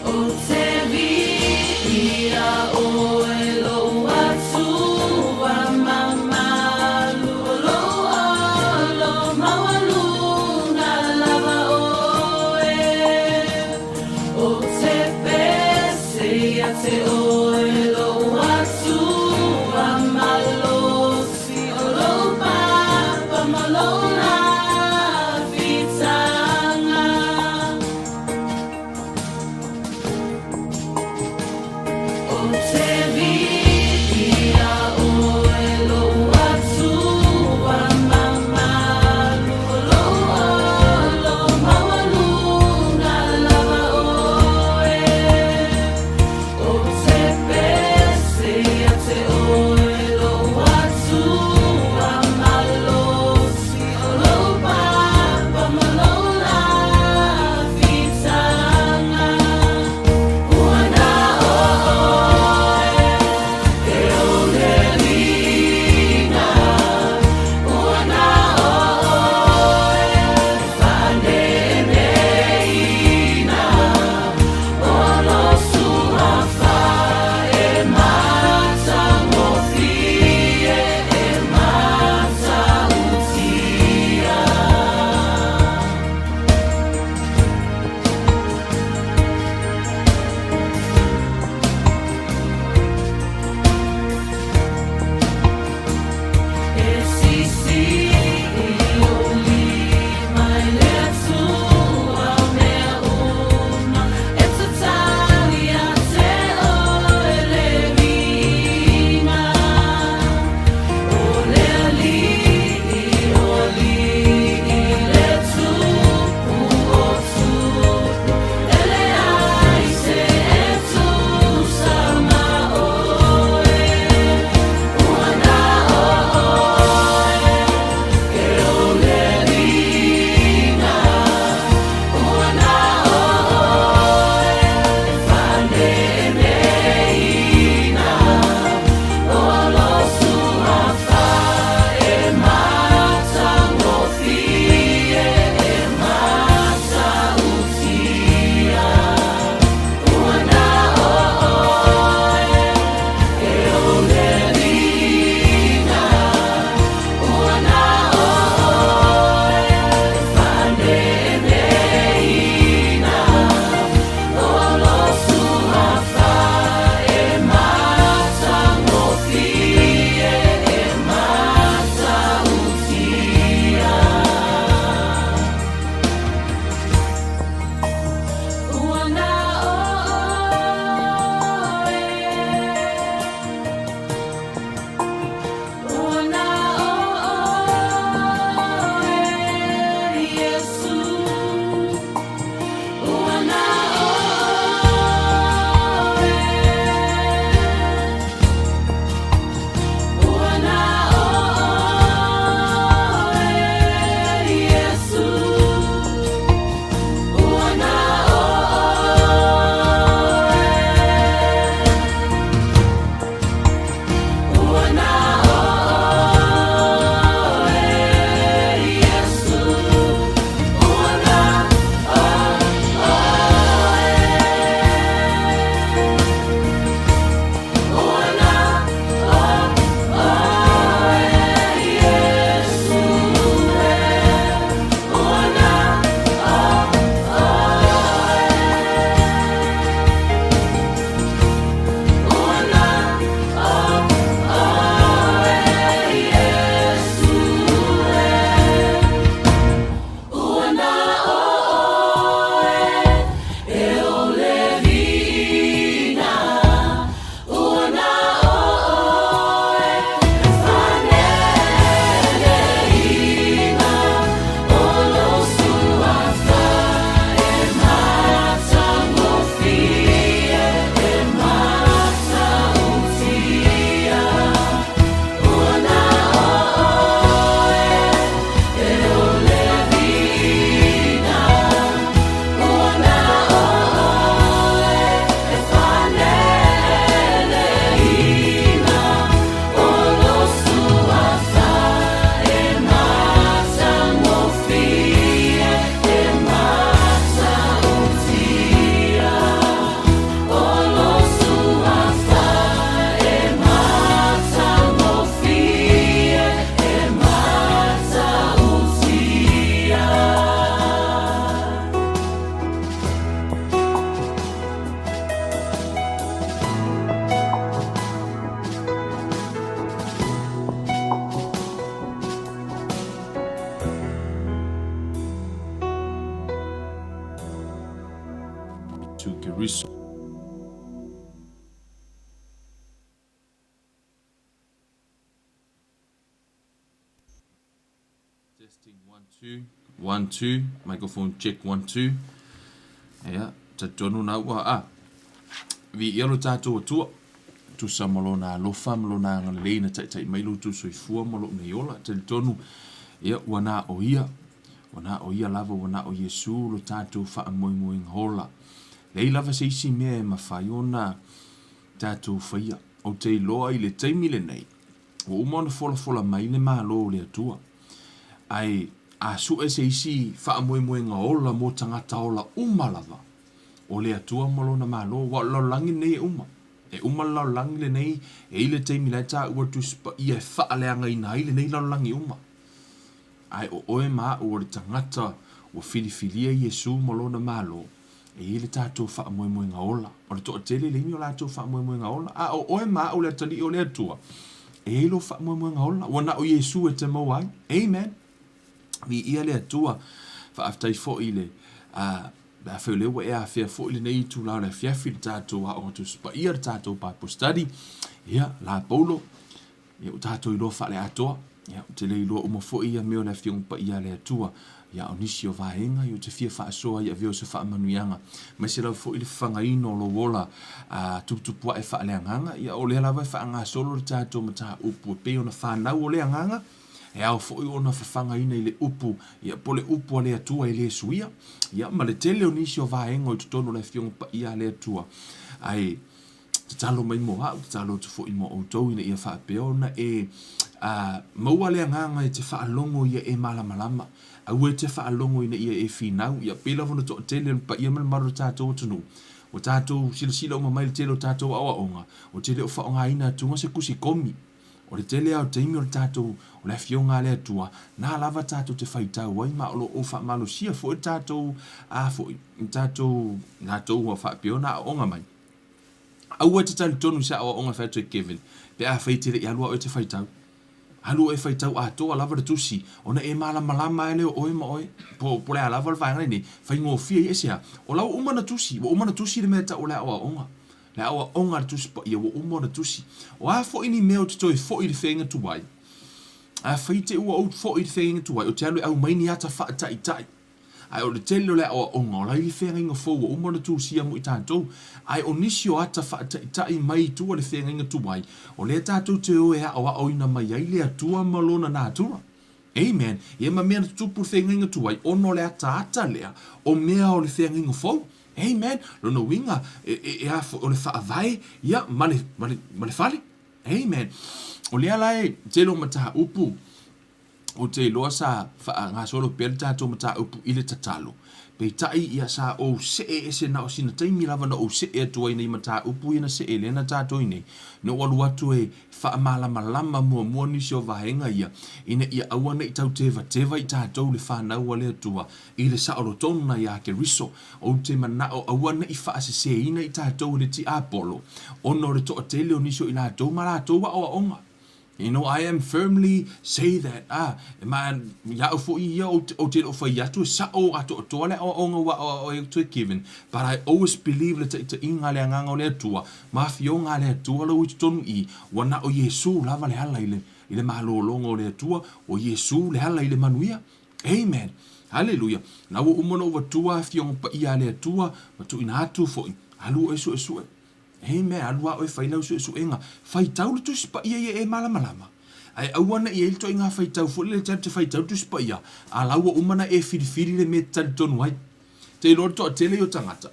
Ocevi, to Keriso. Testing 1 2 microphone check 1 2. Ya, tatonu na wa vi yelo tato tu tu samalo na lo famlo na ngale na tai mai lu tu soi fu mo lo neola tatonu ya wana o ia lava wana o Yesu lo tato fa moi moi hola lei lava se si me ma faiona tato faia o te loa i le taimile nei o umona fola mai le malo le atua ai a su se isi fa moi moi ngola mo tangata ola umalava o le atua malo na malo wa lo langi nei uma lo langi le nei e le taimile ta ua tu spa ia fa le anga ina ile nei lo langi uma ai o oe ma o le tangata o filifilia Yesu malo na malo e le tato fa moi moi ngaola o le to tele le nyola to fa moi moi ngaola a o oe ma o le tali o le atua e lo fa moi moi ngaola wana o Yesu e te mawai amen mi ia le atua fa aftai fo ile ba fe le wa e fe fo ile nei tu la le fia fil tato a o tu spa ia tato pa study ia la polo ia tato i lo fa le atua ia te le lo mo fo ia me o le fiong pa ia le atua ia onisi o vaenga ia te fia fa soa ia veo se fa manuianga ma se la fo ile fanga ino lo wola tu po e fa le nganga ia o le lava fa nga solo le tato mata upu pe ona fa na o le nganga e au fo ona fa fanga ina ile upu ia pole upu le atua ile suia ia ma le tele onisi o vaenga o tono le fiong pa ia le atua ai Tatalo mai mo ha tatalo tu fo imo o to ina ia fa peona maua le nganga e te fa alongo ia e malama au e te fa alongo ina ia e finau ia pela vona to tele pa ia mal maru tato tunu o tato sila o mai tele o tato awa onga o tele o fa onga ina tu se kusi komi o le tele au te imi o tato o le fionga le atua na lava tato te faitau wai ma o fa malo sia fo tato fo tato na to o fa peona onga mai au e te tali tonu sa o onga fa to Kevin pe a faitele ia lua o te faitau halu e faitau a toa lava de tusi ona e malama ele o ma oi po le lava vai ni fai ngo fia ese o la umana tusi le meta o la onga tusi pa ia o umana tusi o a fo ini meo to fo i le fenga tu wai a faite o fo i le fenga tu wai o te alu au mai ni ata fa tai ai o le tele le o onga la i fenga ngo fo o umana tusi mo i tanto ai onisio ata fa tai mai tu le fenga tu wai o le tatou te o e o ina mai ai le atua malona na atua amen ia ma mea tupu fenga tu wai ono le ata lea o mea o le fenga fo amen lo no winga a o le fa vai ia male fali amen o le ala e te lo mata upu o te loa sa nga solo per tatou mata upu ile tatalo pe tai ia sa o se na o sina taimi lava na o se e tuai nei mata upu ina se ele na tatou nei no walu atu e fa malama mua ni so vahenga ia ina ia awana i tau teva i tatou le fa na wale atua i le sa o tonu na ia ke riso o te mana o awana i fa se ina i tatou le ti apolo ono le to tele o niso ina to mara to wa o onga. You know, I am firmly say that. Man, ya fo ia o te o fa ya tu sa o ato to le o nga o to given. But I always believe that te inga le nganga le tua. Ma fionga le tua lo which tonu i wana o Yesu lava le hala ile malo longo le tua o Yesu le hala ile manuia. Amen. Hallelujah. Na wo umono wa tua fiong pa ia le tua, ma tu ina atu fo. Halu esu. Amen. Alua o fai nau su enga. Fai tau le tusi pa ia e malama. Ai awana ia to inga fai tau fo le te fai tau tusi pa ia. Alaua umana e fili le me tal tonu ai. Te lor to tele o tangata.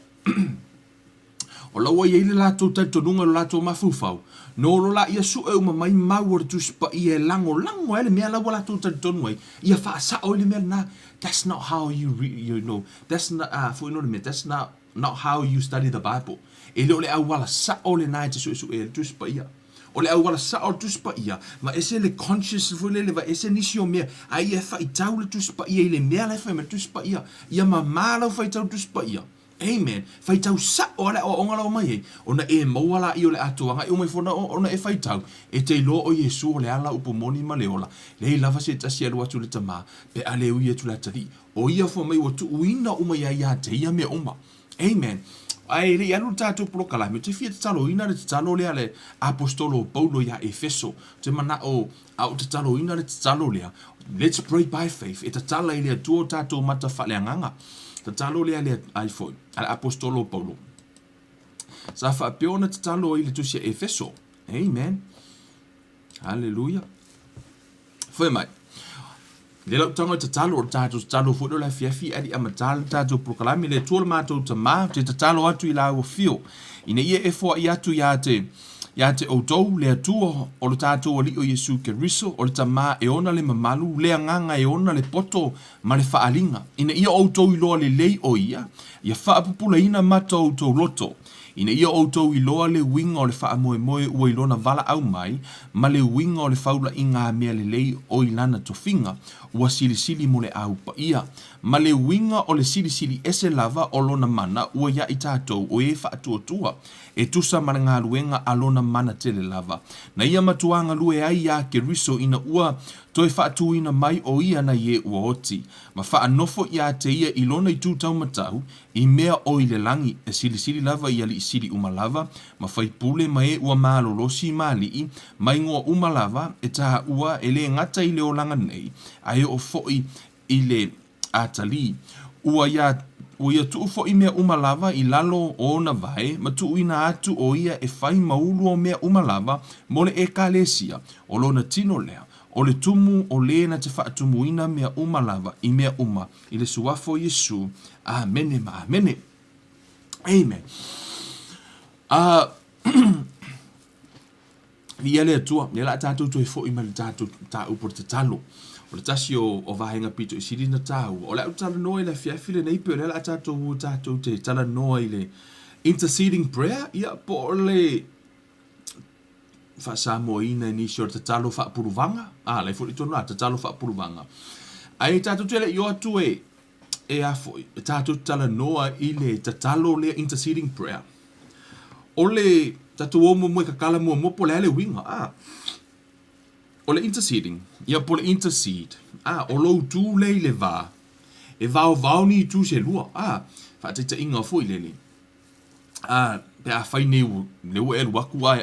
O laua ia le lato tal tonunga lo lato mafufau. No lo la ia su e uma mai mau tusi pa ia lango ele mea laua lato tal tonu ai. Ia fa sa o le mea na. That's not how you know. That's not for you know me. That's not how you study the Bible. Ele ole au wala sa ole nai te su e tu spa ia. Ole au wala sa o tu spa ia. Ma ese le conscious fule le va ese nisio mea. Ai e fa i tau le tu spa ia. Ile mea le fa me tu spa ia. Ia ma mala fa i tau tu spa ia. Amen. Fa i tau sa ole o ongala o mai. Ona e mawala i ole atuanga. E umai fona ona e fa i tau. E te lo o Yesu ole ala upumoni ma le ola. Le lava se tasi alu atu le tama. Pe ale ui atu la tari. O ia fo mai watu uina umai ia te ia mea uma. Amen. Ai le alu tātou prokalame, te fia te talo ina le te talo lea le apostolo Paulo ia Efeso, te mana o au te talo ina le te talo lea. Let's pray by faith. E te tala i lea tua tātou mata whaleanganga. Te talo lea lea aifoi, ale apostolo Paulo. Sa whapeona te talo i le tusia Efeso. Amen. Hallelujah. Foi mai. Le lau tanga te talo o tātou talo funo la fiafi adi ama talo tātou prokalami le tuola mātou ta mā te talo atu i la ua fio. Ina ia e fua i atu ia te outou le atua o le tātou ali o Yesu ke riso o le ta mā e ona le mamalu le anganga e ona le poto ma le whaalinga. Ina ia outou i loa le lei o ia whaapupula ina mata outou loto. Ina ia outou i loa le winga o le wha moe moe ua i lona vala au mai, ma le winga o le whaula i ngā mea le lei o i lana to finga, ua sili sili mo le au pa ia. Ma le winga o le sili sili ese lava o lona mana ua ia i tātou o e wha atua tua, e tusa ma ngā luenga a lona mana tele lava. Na ia matuanga lue ai ia ke riso ina ua toi wha atuina mai o ia na ie ua oti. Ma wha anofo ia te ia i lona i tūtau matau, i mea o i le langi e sili sili lava i ali i sili umalava, ma whai pule ma e ua malolosi mali mai ngoa umalava e taha ua e le ngata i le o langa nei, a e o foi i le atali. Ua ia tuu fo i mea umalava i lalo o na vai, ma tuu ina atu o ia e whai maulu o mea umalava mo le e kalesia, o lona tino lea, o le tumu o le na te whaatumu ina mea umalava i mea uma, i le suafo Yesu. Amene ma amene. Amen. Ia le atua, le la tātou toi fo i ma le tātou tā upor te talo. O le tasi o vahenga pito i siri na tāu. O le au tala noa i le fiafile nei pe o le la tātou te tala noa i le interceding prayer. Ia po o le whaasamo ina ni sio te talo faapuluvavga. Le fo i tonu la te talo faapuluvavga. Ai tātou te le i o atu e afoi, tātou tala noa i le tatalo le interceding prayer. O le tātou omo moe kakala mo po le winga. O le interceding, ia po le intercede. O lou tū le i le vā. E vau ni tū se lua. Whaatita inga foi lele. Pe a whai le ue e luaku ai.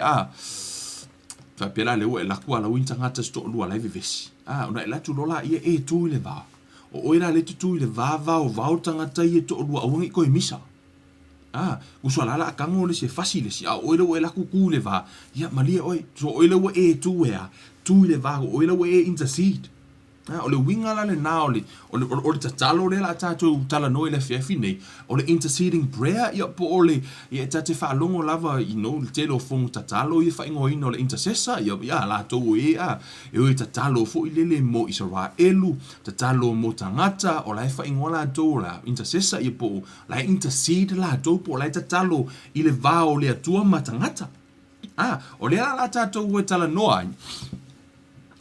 Whapela le ue e laku ala winta ngata sto lua lai vivesi. Una e latu lola ia e tū i le vā. O oira le tutu i le vau tangata i e to lua awangi koe misa. Usua lala akango le se fasi le si. Oira ue laku ku le vā. Ia malia oi. So oira ue e tū ea. Tu le vā. Oira ue e intercede. O le winga la le nā o le tatalo le la tātou tala noi le fiafi nei. O le interceding prayer ia po o le ia tate whaalongo lava i no le telo fongo tatalo ia whaingo ino le intercessor ia la tau e o tatalo fo i lele mo Israelu tatalo mo tangata o la whaingo la tau la intercessor ia po la intercede la tau po la tatalo i le vā o le atua matangata. O le la tātou ue tala noa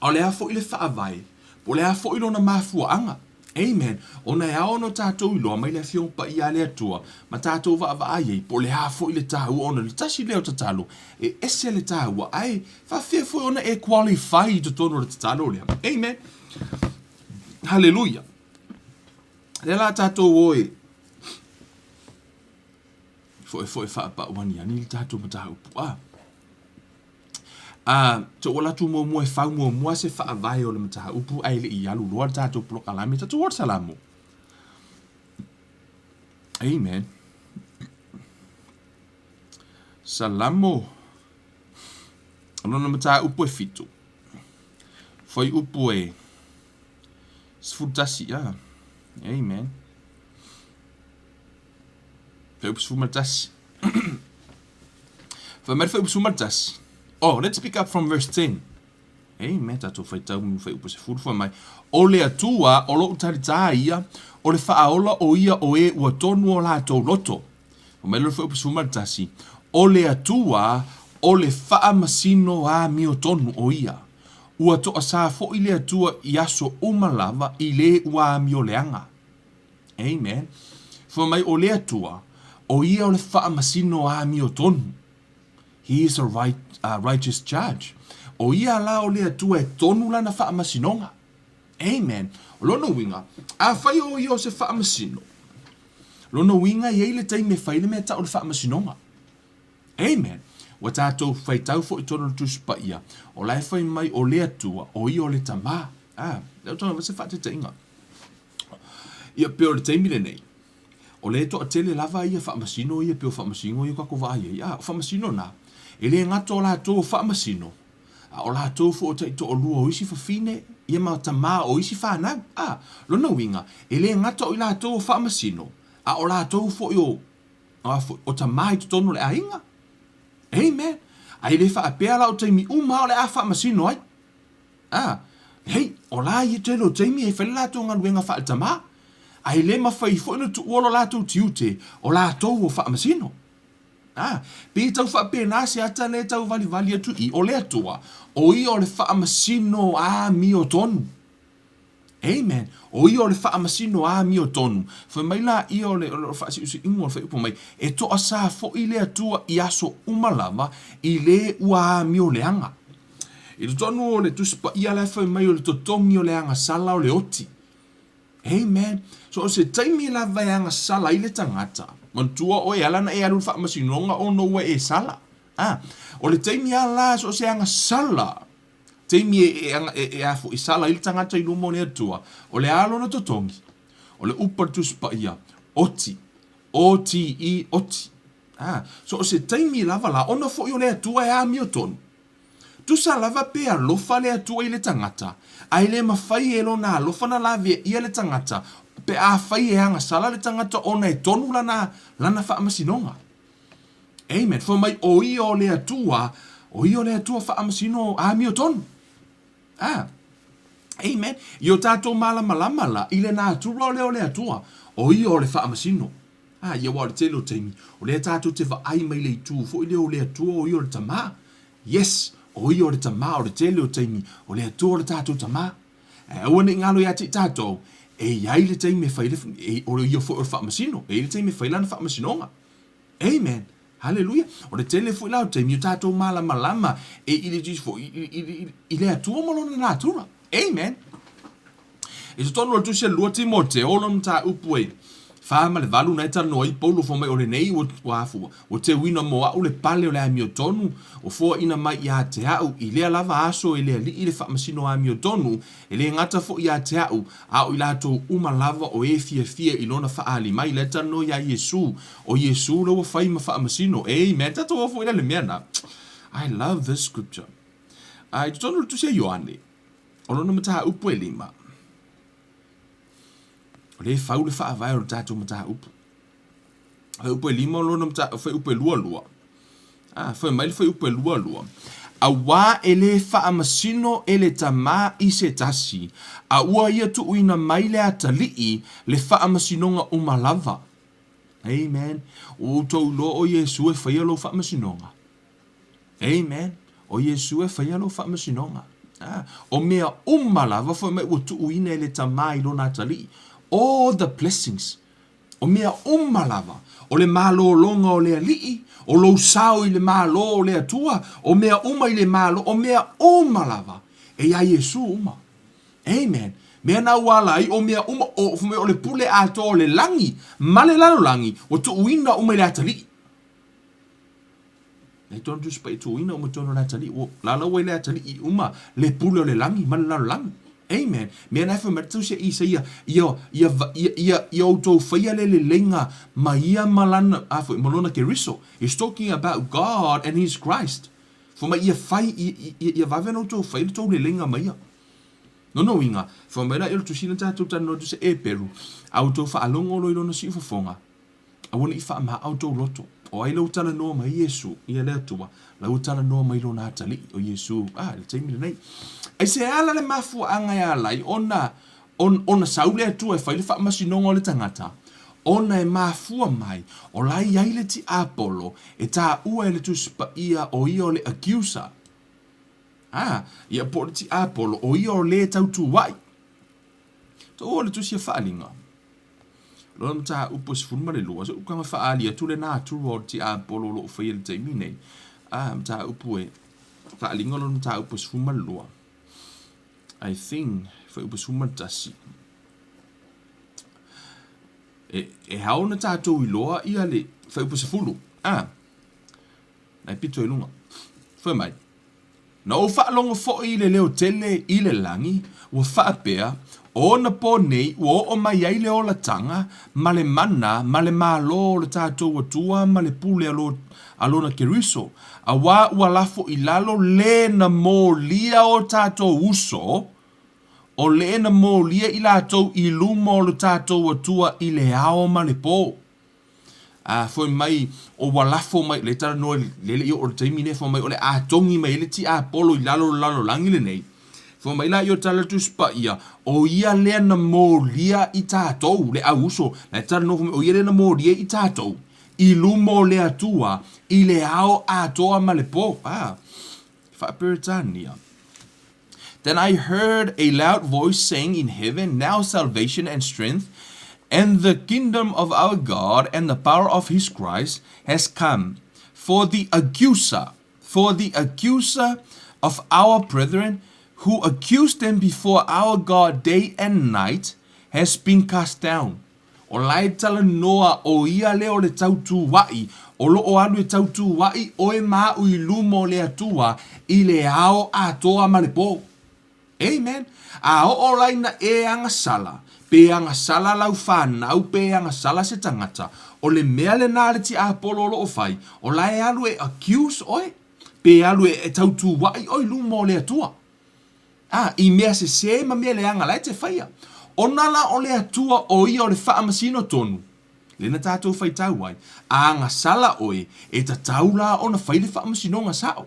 o le a fo i le whaavai. Po le a fo ilo na mafuanga. Amen. O na ea ono tātou ilo mai le fiong pa i a le atua. Ma tātou va ai. Po le a fo i le tāu ono le tasi leo tatalo. E ese le tāu ai. Fa fia fo ona e qualify to tono le tatalo lea. Amen. Hallelujah. Le la tātou oe. Fo e fa pa wani ani le tātou ma tāu. So wala tu mo e whau mo se whaavai o le mataha upu ai le i alu loa tātou plokalame tātou wad salamu. Amen. Salamo. Alona mataha upu e fitu. Foi upu e sfutasi. Amen. Foi upu sfumatasi. Foi mer foi upu sfumatasi. Let's pick up from verse 10. Amen. Tātou whai tau mu whai upo se furu wha mai. O le atua, o lo utari tā ia, o le whaaola o ia o e ua tonu o la tau loto. O mai lo whai upo se fumatasi. O le atua, o le whaamasino a mio tonu o ia. Ua toa sā fo i le atua i aso umalava i le ua mio leanga. Amen. Wha mai o le atua, o ia o le whaamasino a mio tonu. He is a righteous judge. O ia la o lea tua e tonu lana whaamasinoga. Amen. O lono winga. A whai o ia o se whaamasino. Lona winga ye le taimi fai le mea tau le whaamasinonga. Amen. Wa tātou whai tau fo i tono tu spa ia. O lai whai mai o lea tua, o i o le tamā. Leo tona wase whate te inga. Ia peo le taimi le nei. O le to a tele lava ia whaamasino ia peo whaamasino ia kako vaa ia. Whaamasino na. E le ngato o la tō whaamasino. O la tō fo o taito o lua o isi whawhine. Ia ma tamā o isi whanau. Lona winga. E le ngato o la tō whaamasino. O la tō fo i o tamā i tono le a inga. Amen. Ai le whaapea la o taimi uma o le a whaamasino ai. Hei, o la i te lo taimi e whele la tō ngaluenga wha tamā. Ai le mawhai fo ina tu uolo la tō tiute o la tō o whaamasino. Pe tau whaapea nasi ata le tau vali atu i o le atua. O i o le whaamasino a mi o tonu. Amen. O i o le whaamasino a mi o tonu. Whai mai la i o le whaasi usi ingo le whaiupo mai. E to a sa fo i le atua i aso umalava i le ua a mi o le anga. I le tonu o le tuspa i ala whai mai o le totongi o le anga sala o le oti. Amen. So o se taimi la vai anga sala i le tangata. Mantua o e alana e alu whaamasinonga o no e sala. O le taimi ala so se anga sala. Taimi e afu i sala i le tangata i lumo ne atua. O le alo na totongi. O le upa tuspa ia. Oti. O-T-I oti. So o se taimi lava la ona fo i o le atua e a mi o tonu. Tu sa lava pe a lofa le atua i le tangata. Ai le mawhai e lo na lofa na lawe i le tangata. Pe a whai e anga sala le tangata ona e tonu lana whaamasinonga. Amen. Fo mai o i o le atua whaamasino a mi o tonu. Amen. I o tātou malama i le nā atura o le atua. O i o le whaamasino. Ia wa le telo teimi. O le tātou te wha ai mai le itu. Fo i le o le atua o i o le tamā. Yes. O i o le tamā o le tele o teimi, o le atua o le tātou tamā. Ua ne ngalo ia te tātou, e iai le teimi e whaile, o le i o fo o le whaamasino, e le teimi e whailana whaamasinonga. Amen. Hallelujah. O le tele fo i lau teimi, o tātou malama, e i le jis fo, i le atua malona nā atura. Amen. E se tono o tusia lua Timote, o lona tā upue, Whama le valu na eta no i polo fo mai o le nei o wafu. O te wina mo au le pale o le ami o tonu. O fo ina mai i a te au. I lea lava aso e lea li i le whaamasino ami o tonu. E le ngata fo i a te au. Au i lato uma lava o e fia i lona whaali mai. Leta no i a Yesu. O Yesu lo o whaima whaamasino. Amen. Tato o fo ina le mea na. I love this scripture. I tonu tu se Ioane. O lona mata upu e lima. Le fau le faa vai o tātou mata upu. Fai upu e lima o lona mata, fai upu e lua. Fai mai le fai upu e lua. A wā e le faa masino e le tamā i se tasi. A ua ia tu uina mai le atalii le faa masinonga umalava. Amen. O tau lo o Yesu e fai alo faa masinonga. Amen. O Yesu e fai alo faa masinonga. O mea umalava fai mai ua tu uina e le tamā i lona atalii. All the blessings. O mea umalava. O le malo longa o le alii. O lo sao i le malo o le atua. O mea uma i le malo. O mea umalava. E ia Yesu uma. Amen. Mea na wala i o mea uma o le pule ato o le langi. Male lalo langi. O tu uina uma i le atali. Nei tonu tu spai tu uina uma tonu le atali. O lala ua i le atali i uma le pule o le langi. Male lalo langi. Amen. Mea na whameratu se isa ia o tau whaia le lenga ma ia malana malona ke riso. He's talking about God and His Christ. For ma ia whai, ia vavena o tau whai le tau le lenga ma ia. No inga. For mera ilo tu sina tātou tano tu se e peru. Au tau whaalongo lo ilo na si ufafonga. Awana i wha ma au tau loto. O ai lau tala noa ma Yesu. Ia lea tua. Lau tala noa ma ilo na atali o Yesu. Le taimi le nei. Ai se ala le mafu anga ya lai. Ona saule atua e whaile wha masinonga o le tangata. Ona e mafua mai. O lai aile ti Apollo. E tā ua e le tuspa ia o ia o le accuser. Ia po le ti Apollo. O ia o le tau tu wai. To o le tusia whaalinga. Lona mta upo sifunu le lua. So ukanga whaali atu le nā turu o ti Apollo lo whaia le taimi nei. Mta upo e whaalinga lona mta upo sifunu le lua. I think for upo sifunu tasi. E hao na tātou I loa ia le whaupa se fulu. Nai pito I lunga. Whai mai. Na o whaalonga fo I le leo tele I le langi, ua whaapea, o na po nei, ua o mai ai le o la tanga, ma le mana, ma le malo le tātou atua, ma le pule alo na keriso. A wā ua lafo I lalo le na mō lia o tātou uso, o le na mō lia I lātou I lumo le tātou atua I le ao ma le pō. Foi mai o walafo mai le tara no le o taimi ne foi mai o le a tongi mai le ti a polo I lalo langi le nei. Foi mai la yo tala tu spa ia o ia le na mo lia I tātou le a uso le tara no o ia le na mo lia I tātou I lumo le atua I le ao a toa ma le po. Fa peritania. Then I heard a loud voice saying in heaven, now salvation and strength and the kingdom of our God and the power of his Christ has come. For the accuser of our brethren, who accused them before our God day and night, has been cast down. O lai tala noa o ia leo le tautu wai, o lo o alu e tautu wai, o e maa ui lumo le atua, I le ao a toa malepo. Amen. A o lai na e anga sala. Pe anga sala lau whanau, pe anga sala se tangata. O le mea le nare ti a pololo o fai. O lai alu e accuse oi. Pe alu e tautu wai oi lumo le atua. I mea se ma mea le anga lai te whaia. O nala o le atua o ia o le whaamasino tonu. Le na tātou whai tau wai. A anga sala oi e ta taula o na whai le whaamasino nga sao.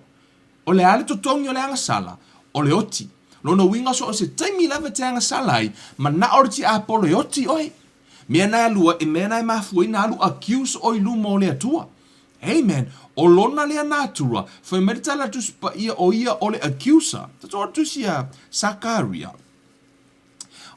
O le ale to tongi o le anga sala. O le oti. Lona winga so o se taimi lava te anga salai, ma na ora ti apolo e oti oi. Mea nai alua e mea nai mafua ina alu accuse oi lumo le atua. Amen. O lona le anatura, fai meritala tuspa ia o le accuser. Tato o tusia Sakaria.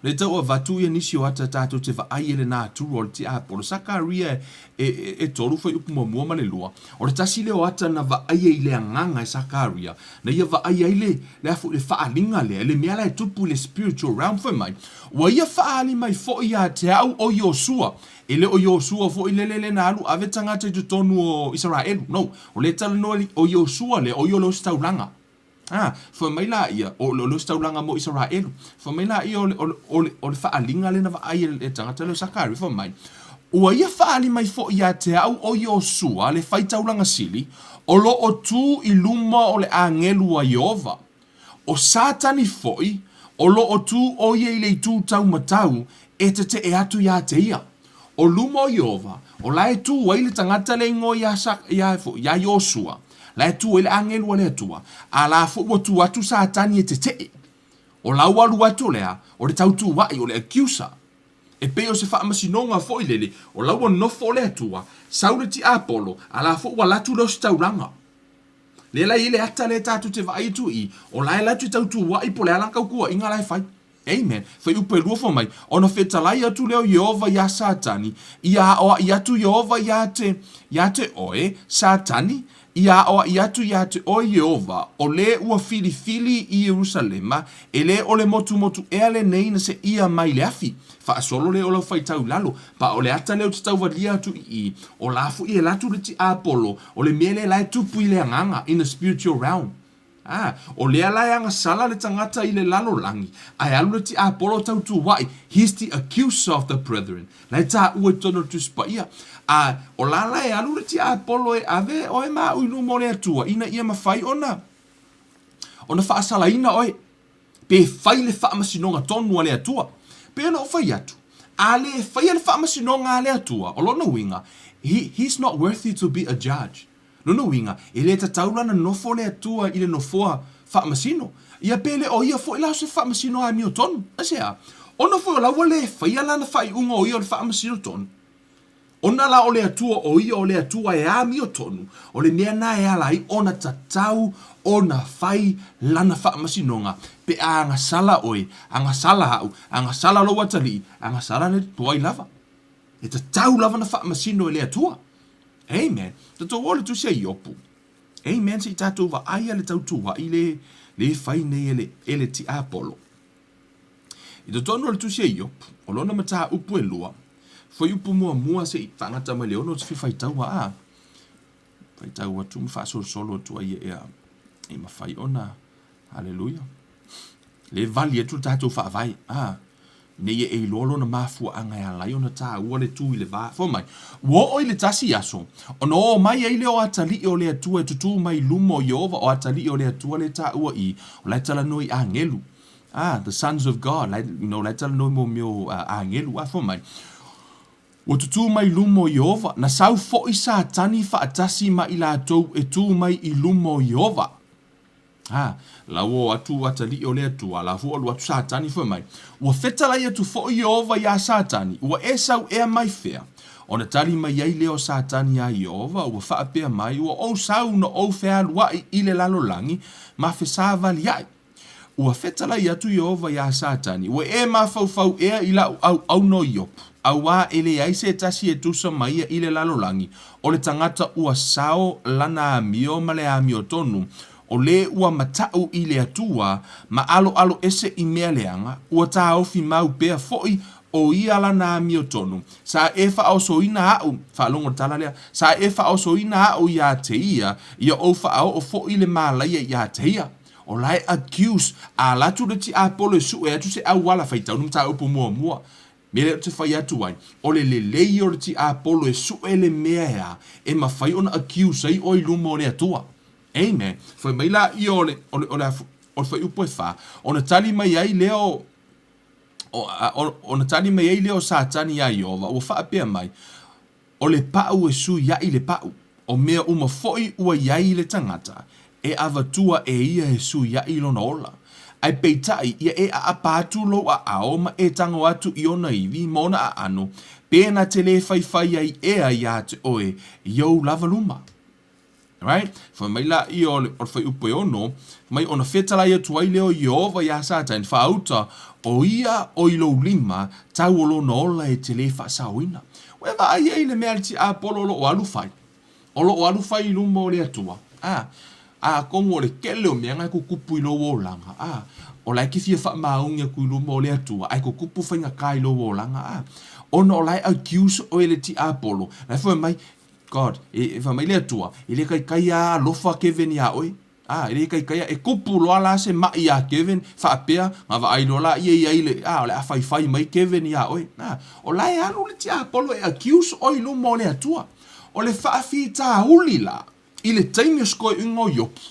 Le tau a vatu ia nisi o ata tātou te vaai ele nā turu o le ti apolo. Sakaria e toru fai upu mamua ma le lua. O le tasi leo ata na vaai e le anganga e Sakaria. Na ia vaai e le afu le faalinga le mea la e tupu le spiritual realm fai mai. Wa ia faali mai fo ia te au o Yosua. Ele o Yosua fo ilelele na alu ave tangata I tu tonu o Israel. No, o le tala no o Yosua le o Yolo staulanga. Foi mai la ia o lo staulanga mo Israel. Foi mai la ia o le faalinga le na vaai e tangata le Sakari foi mai. Ua ia faali mai fo ia te au o Yosua le fai taulanga sili o lo o tu I luma o le angelu a Jehova. O Satani foi o lo o tu o ia I le tu tau matau e te e atu ia te ia. O luma o Jehova o la e tu wai le tangata le ingo ia Yosua. La tu ele angelu le tua. A la fo tu atu Satani e te. O la walu atu lea o le tautu wai o le accuser. E pe o se whaamasinoga fo I lele o la wa no fo le atua. Saule ti apolo a la fo walatu lo staulanga. Le la ile ata le tatu te vai tu I o la la tu tautu wai po le alanka kua inga lai fai. Amen. Fai upe lua fo mai. Ona fetalai atu leo Jehova ya Satani. Ia tu Jehova ya te oe Satani. Ia tu o Jehova o le ua fili I Jerusalema e le o le motu ele nei na se ia mai le afi fa solo le o lo fai tau lalo pa o le ata le o te tau valia tu I o lafu I e latu le ti apolo o le mele lai tupu I le anganga in the spiritual realm. O le ala anga sala le tangata I le lalo langi ai alu le ti apolo tau tu wai he's the accuser of the brethren lai ta ua tono tu spaia. O lala e alu le ti apolo e ave o e maa uinu mo le atua ina ia mawhai ona whaasala ina oe pe whai le whaamasinonga tonu a le atua pe ona o whai atu a le whai le whaamasinonga a le atua o lona winga he's not worthy to be a judge lona winga e le tataulana nofo le atua I le nofoa whaamasino ia pe le o ia fo ila se whaamasino a mio tonu asea ona fo la wale whai lana whai unga o ia le whaamasino tonu. Ona la o le atua o ia o le atua e ami o tonu. O le mea na e alai ona tatau ona fai lana whaamasinonga. Pe a anga sala oe, anga sala hau, anga sala lo watali, anga sala le tuai lava. E tatau lava na whaamasino e le atua. Amen. Tato o le tu se iopu. Amen. Si tatou va aia le tautua I le fai nei ele ti apolo. I to tonu le tu se iopu. O lona mata upu e lua. Foi upu mua se tangata mai leo no te fai tau a. Fai tau atu ma fa solo tu ai e mawhai ona. Hallelujah. Le vali e tu tātou wha vai. Ne ye e lolo na mafua anga ya lai ona tā ua le tū i le vā. Fo mai, wo o i le tasi aso. O no mai e le o atali o le atua e tutu mai lumo Yehova o atali o le atua le tā ua i. O lai tala noi a ngelu. The sons of God. Lai tala noi mo mio a ngelu. Fo mai. O tutu mai lumo Yehova. Na sau fo i sa tani fa atasi ma i la tau e tū mai i lumo Yehova. La wo atu atali o le atua, la fu o atu satani fo mai. Ua fetala ia tu fo Yehova ya satani, ua e sau ea mai fea. Ona tali mai ai leo satani ya Yehova, ua faa pea mai, ua o sau no o fea lua i le lalo langi, ma fe sa vali ai. Ua fetala ia tu Yehova ya satani, ua e ma fau ea ila au no yopu. Awa ele ai se tasi e tusa mai i le lalo langi, o le tangata ua sao lana amio ma le amio tonu, o le ua matau i le atua, ma alo ese i mea leanga, ua tā ofi mau pea foi o ia lana amio tonu. Sa e fa o soina au, fa longo tala lea, sa e fa o soina au ia te ia o fa o foi le malaia ia te ia. O lai accuse, a latu le ti apolo su e atu se au wala faitau, num tā upo mua. Mele te fai atu ai, o le lei o le ti apolo e su e le mea e ma fai ona accuse ai o i lumo le atua. Amen. Foi mai la I ole foi upo e fa. Ona tali mai ai leo ona tali mai ai leo satani ya Yehova. O fa pe mai. O le pau e su ya I le pau. O mea uma foi ua ya I le tangata. E avatua e ia e su ya I lona ola. Ai peitai ia e a apatu lo a ao ma e tango atu I ona iwi mona a ano. Pena te le fai ai ea ia te oe. Yo lava luma. Right? Fa mai la I o fai upo e ono, mai ona fetala ia tuai leo Yehova ia satan, fa auta o ia o ilo lima, tau olo na ola e te le fa sauina. Weva ai e le mea ti a polo o alufai. O alufai I luma o le atua. Kongo le kele o mea ngai kukupu I lo o langa. O lai ki fia fa maunga ku I luma o le atua, ai kukupu fai nga kai lo o langa. Ona o lai accuse o ele ti a polo. Lai fa mai, God, e fa mai le tua, ele kai a lofa Kevin ya oi. Ele kai e kupu lo ala se ma ya Kevin fa pea, nga va ai lo la ia ile, ole a fai mai Kevin ya oi. O la ya lo le tia Apollo e accuse oi lo mo le tua. O le fa fi ta ulila. Ile taimi sko ingo yopi.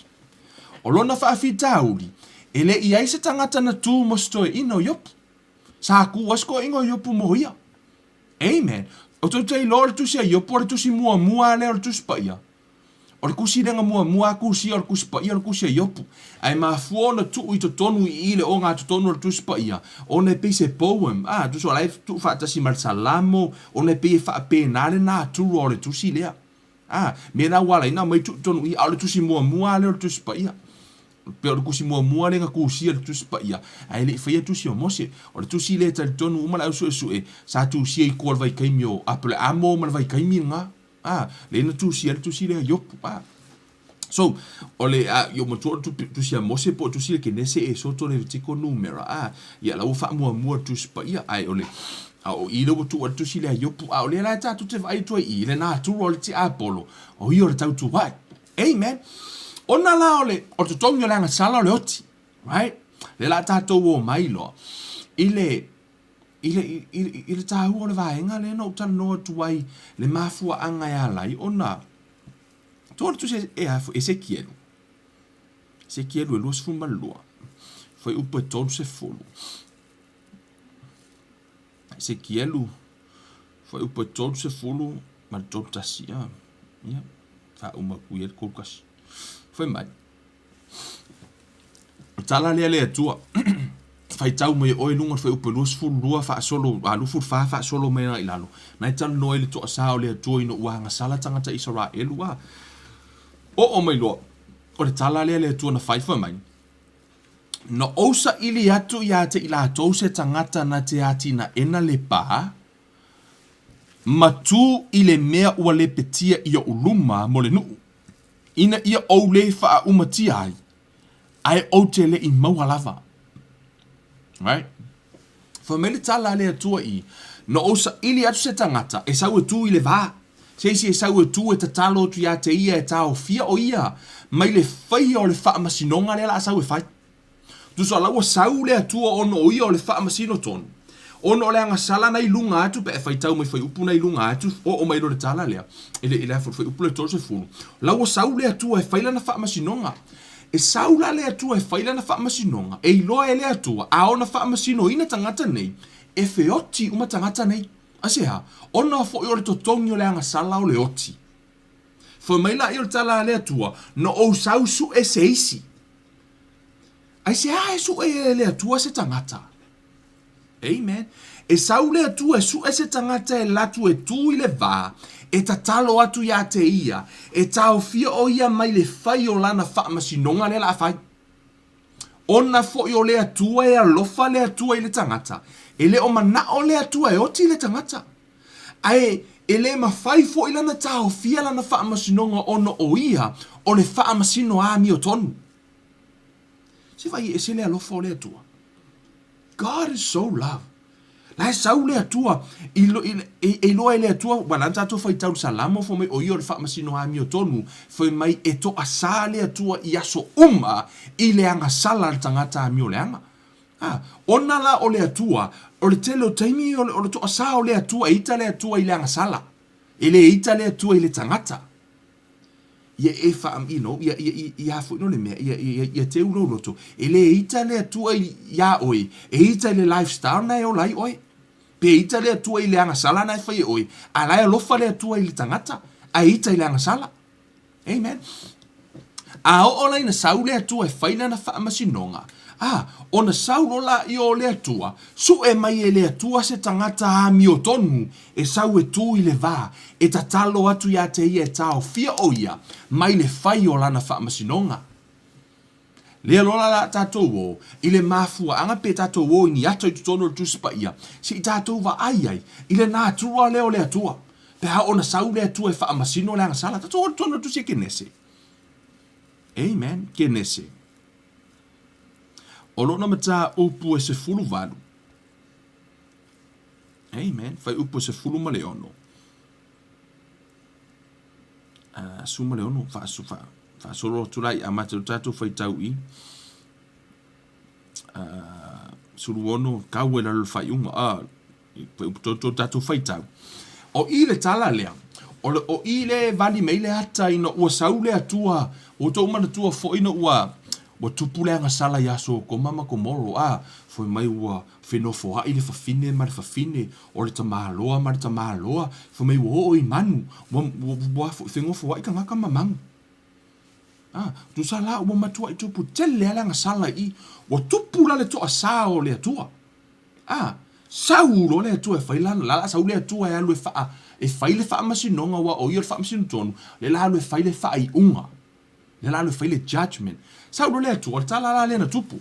O lo na fa fi ta uli. Ele ia se tangata na tu mo sto ino yopi. Sa ku wasko ingo yopu mo ia. Amen. O tau tei lo le tusi a iopo, le tusi mua le o le tusi pa ia. O le kusi renga mua kusi o le kusi pa ia, o le kusi a iopo. Ai mafua na tu I to tonu I ile o ngā to tonu o le tusi pa ia. O ne pe se poem, tusi o lai tu whaatasi mal salamo, o ne pe wha pe nare na turu o le tusi lea. Me na wala ina mai tu tonu I o le tusi mua le o le tusi pa ia. Pe o le kusi mua le nga kusi le tusi pa ia. Ai le whaia tusi o mose. O le tusi le tali tonu umala usu e sa tusi e kua le vai kaimi o apele amo ma le vai kaimi nga. Le na tusi le yopu. So, o le yo matua tusi a mose po tusi le kenese e soto le vitiko numera. Ia la ufa mua tusi pa ia. Ai o le o I lo tu o tusi le yopu. O le la tatu te vai tua I le na turu o le ti Apollo. O I o le tau tu vai. Amen. Ona la ole, o te tongi o langa sala ole oti, right? Le la tātou o mailo. Ile tāhu o le vaenga, le no tala noa tuai, le mafua anga ya lai, ona. Tōre tu se e hafu, Ezekielu. Ezekielu e luas fuma lua. Foi upo e tonu se fulu. Ezekielu, foi upo e tonu se fulu, ma tonu tasi, ia. Fa uma kuia kolkasi. Foi mai. Tala le atua. Fai tau mai oi lunga foi upo luas fulu lua fa solo, lufu fa solo mai na ilalo. Nai tala no ele to asao le atua ino uanga sala tangata Israel wa. O mai loa. O le tala le atua na fai foi mai. No osa ili atu ya te ila tose tangata na te ati na ena le pa. Matu ile mea ua le petia ia uluma mo le nuu. Ina ia o le faa umatia ai. Ai o te le I maua lava. Right? Fa mele tala le atua I. No o sa ili atu se tangata, e sau e tu i le vā. Seisi e sau e tu e tatalo tu ia te ia e tau fia o ia. Mai le whai o le wha masinonga le la sau e whai. Tu so lawa sau le atua ono o ia o le wha masino tonu. Ono le anga sala na ilunga atu pe e whai tau mai whai upu na ilunga atu o mai lo le tala lea. Ele whai upu le tolu se funu. Lawa sau le atua e whaila na wha masinonga. E saula le atua e whaila na wha masinonga. E iloa e le atua a ona wha masino ina tangata nei. E feoti uma tangata nei. Asea, ona fo i o le totongi o le anga sala o le oti. Fo maila i o le tala le atua, no o sau su e seisi. Ai se e su e le atua se tangata. Amen. E sau le atua e su e se tangata e latu e tu i le vā. E tatalo atu ia te ia. E tau fia o ia mai le whai o lana wha masinonga le la whai. Ona fo i o le atua e alofa le atua i le tangata. E le o mana o le atua e oti le tangata. Ai, e le mawhai fo i lana tau fia lana wha masinonga ono o ia o le wha masino a mi o tonu. Se vai e se le alofa o le atua. God is so love. La sau le atua, i loa e le atua, wala tato fai tau salamo fo mai o ia o le wha masino a mi o tonu, fai mai e to asa le atua i aso i le anga sala le tangata a mi o le anga. Ona la o le atua, o le tele o taimi o le to asa o le atua, ita le atua i le anga sala. E le ita le atua i le tangata. Ia e wha ia fu no le mea, ia te uno loto. E le ita le atua i ia oi, e ita le lifestyle na e o lai oi. Pe ita le atua i le anga sala na e whai oi, a lai alofa le atua i le tangata, a ita i le anga sala. Amen. A o lai na sau le atua e whaina na wha masinonga. Ona sau rola i o le atua, su e mai e le atua se tangata a mi o tonu, e sau e tu i le vā, e tatalo atu ia te ia e tau fia o ia, mai le whai o lana wha masinonga. Lea lola la tātou o, i le mafua anga pe tātou o ni ato i tutono le tuspa ia, si i tātou wa ai, i le nā turua leo le atua, pe ha ona sau le atua e wha masino le anga sala, tātou o tutono le tusi e kenese. Amen, kenese. O lona mata upu e se fulu valu. Amen. Fai upu e se fulu ma leono. Suma leono. Fa solo tulai a mata tatu fai tau i. Sulu ono kawe la fai unga. Fai upu tatu fai tau. O i le tala lea. O i le vali meile hata ina ua saule atua. O tau mana tua fo ina ua. Wa tupule anga sala yaso ko mama ko moro foi mai ua fenofo ile fafine mar fafine o le tamaloa mar tamaloa foi mai wo i manu wa fenofo ai kanga mamang tu sala o matua i tupu tele anga sala i wa tupula le to asa o le atua saulo le atua failana la saulo le atua ya lu fa e faile fa masinonga wa o yo fa masinton le la lu faile fa i unga le la lu faile judgment saulo le atua tala la le na tupu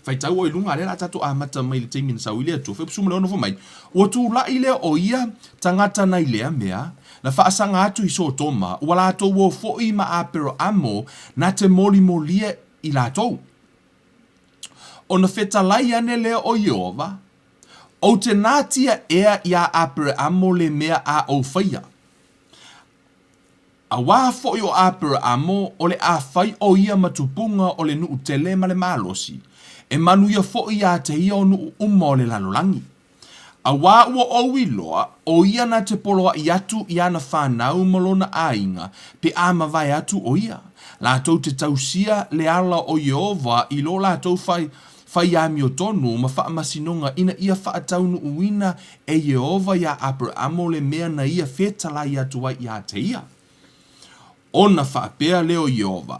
fai tau o ilunga le la tatu a mata mai le teimi na sau ile atua fe pusuma le ono fo mai o tu la ile o ia tangata na ile mea na faasanga atu i so toma wala ato wo fo i ma apero amo na te moli molia i la tau o na feta lai ane le o Jehova o te natia ea ia apero amo le mea a o faya a wā fo i o apero amo o le a fai o ia matupunga o le nuu tele ma le malosi e manu ia fo i a te ia o nuu umma o le lalolangi a wā ua o iloa o ia na te poloa i atu i ana whanau malona ainga pe a mawai atu o ia la tau te tausia le ala o Jehova i lo la tau fai ami o tonu ma wha masinonga ina ia wha ataunu uina e Jehova ia Abrahamo le mea na ia whetala i atu i a te ia ona wha pea leo Jehova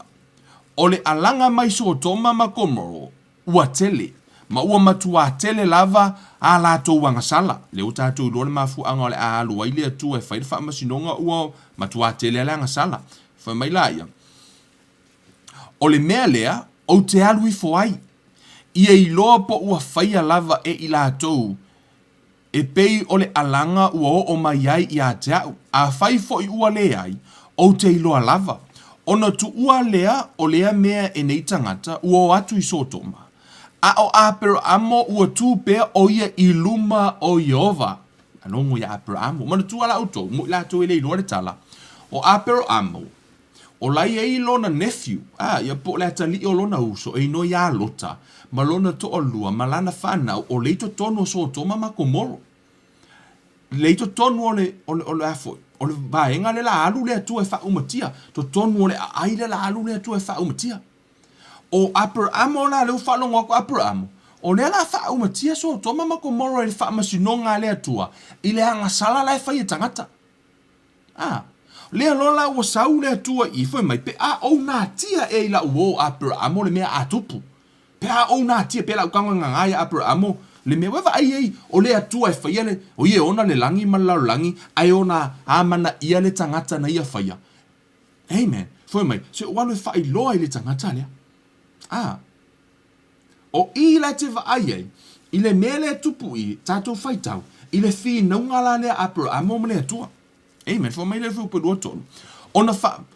o le alanga mai so toma ma komoro ua tele ma ua matua tele lava a la tau wanga sala leo tātou lore mafu anga o le a alua i le atu e whaida wha masinonga ua matua tele la anga sala wha mai laia o le mea lea o te alui fo ai ia i loa po ua whaia lava e i la tau e pei o le alanga ua o mai ai i a te au a whai fo i ua le ai o te iloa lava ona tu ua lea o lea mea e nei tangata ua o atu i sotoma a o apero amo ua tu pea o ia i luma o Jehova Alongo ya Abraham. Mana tua la auto. Mo la to ele ilo le tala. O Abraham. O lai e lona nephew. Ia po le tali o lona uso. E no ya lota. Malona to o lua. Malana whana. O leito tono so toma makomoro. Leito tonu ole afoi. Ole vaenga le la alu le tu e fa umatia. To tonu ole ai le la alu le tu e fa umatia. O Abraham ona le fa longo ko Abraham. O le la fa umatia so toma makomoro e fa masinonga le tua. Ile anga sala la fa i tangata. Le lola o sau le tua I foi mai pe o na tia e la o Abraham le mea atupu. Pe o na tia pe la ukanga ngai Abraham le me wava ai o le atua e whaia le o ie ona le langi malau langi ai ona amana ia le tangata na ia whaia. Amen. Foi mai, se wale whai loa I le tangata lea. O I la te wa ai I le mele tupu I tato whaitau I le whi naungala le Abraham mo le atua. Amen. Foi mai le whi upe lua tonu. Ona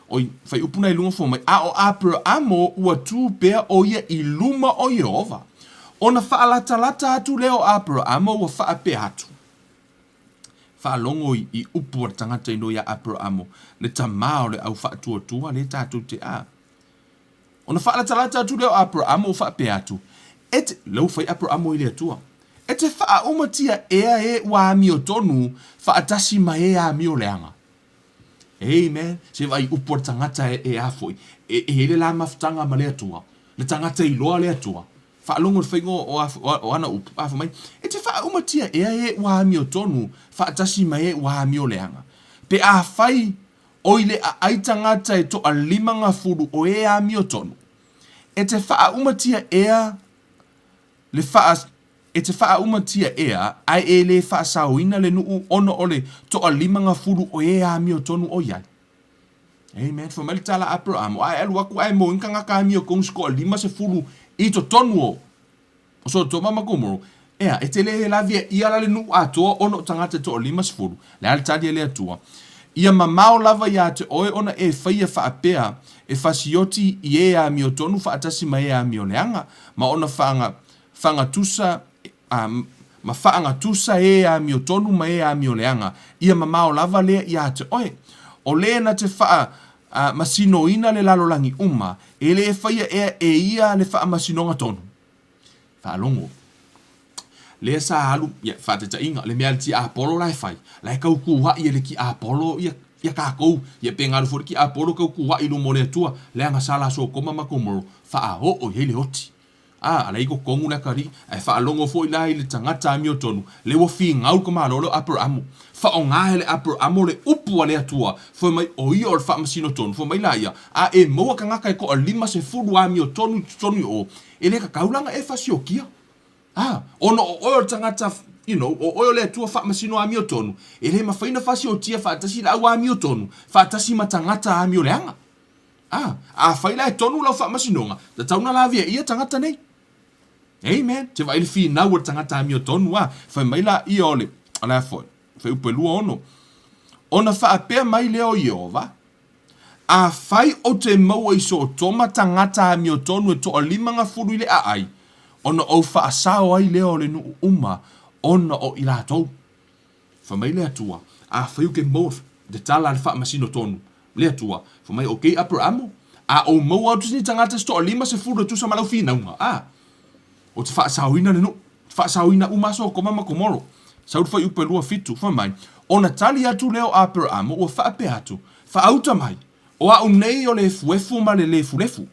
oi, whai upuna I lunga foi mai, o Abraham ua tu pea o ia I luma o Yehova. Ona whaalata atu leo Abraham wa whaape atu. Whaalongo I upu wa tangata ino ya Abraham. Le tamao le au whaatua le tatu te a. Ona whaalata atu leo Abraham wa whaape atu. Ete, lau whai Abraham I le atua. Ete wha umatia ea e wa amio tonu whaatasi ma e amio leanga. Amen. Se vai upu wa tangata e afoi. E hele la maftanga ma le atua. Le tangata I loa le atua. Whaalongo whaingo o ana upu afu mai. E te wha umatia ea e wahamio tonu, whaatasi mai e wahamio leanga. Pe a whai oile a aitangata e to a limanga furu o e amio tonu. E te wha umatia ea le wha e te wha umatia ea ai e le wha sauina le nuu ono ole to a limanga furu o e amio tonu o iai. Amen. Whamali tala Abraham. Ai alu aku ai mo inka ngaka amio kongsko a lima se furu I to tonu o. O so to mama komoro. Ea, e te lehe la via ia la le nu atoa ono tangata to o lima se furu. Le ale tadi le atua. Ia mamao lava ia te oe ona e whaia whaapea e whasioti I e a mio tonu whaatasi ma e a mio leanga. Ma ona whanga tusa ma whaanga tusa e a mio tonu ma e a mio leanga. Ia mamao lava lea ia te oe. O lea na te wha masino ina le lalolangi uma, e le whaia e ia le wha masinonga tonu. Whaalongo. Le sa halu, whaateta inga, le mea ti Apollo lai whai. Lai kau kuha I le ki Apollo, ia kākou, ia pengaru fori ki Apollo kau kuha I lumo le atua, le anga sala so koma makomoro, wha o hele hoti. Ala iko kongu na kari, ai whaalongo fo I lai le tangata amio tonu, le wo fi ngau kama lolo Abraham. Fa o ngā hele Abraham le upu le atua, fo mai o I o le wha masino tonu, fo mai laia, e moa ka ngaka ko a lima se furu amio tonu o, e le ka kaulanga e fasio kia. Ono o oil tangata, o oil le atua wha masino amio tonu, e le mawhaina fasio tia whaatasi la au amio tonu, whaatasi matangata amio leanga. Whaila e tonu lau wha masinonga, ta tauna la via ia tangata nei. Amen. Te vai le fi nau o tangata amio tonu wha mai la I ole, ala foi. Fai upe lua ono. Ona whaapea mai leo Yehova. A whai o te maua I so toma tangata a mio tonu e to a limanga furu I le a ai. Ona o whaasao ai leo le nu uma. Ona o I lātou. Whamai lea tua. A whai uke maua de tala le wha masino tonu. Lea tua. Whamai o kei Abraham. A o maua o tusini tangata sto a lima se furu tu sa malau fina unga. O te whaasao ina le nu. Whaasao ina uma so komama komoro. Sau fai upe lua fitu, whamai. Ona tali atu leo Abraham o whaape atu. Whaauta mai. O au nei o le fuefu ma le lefu.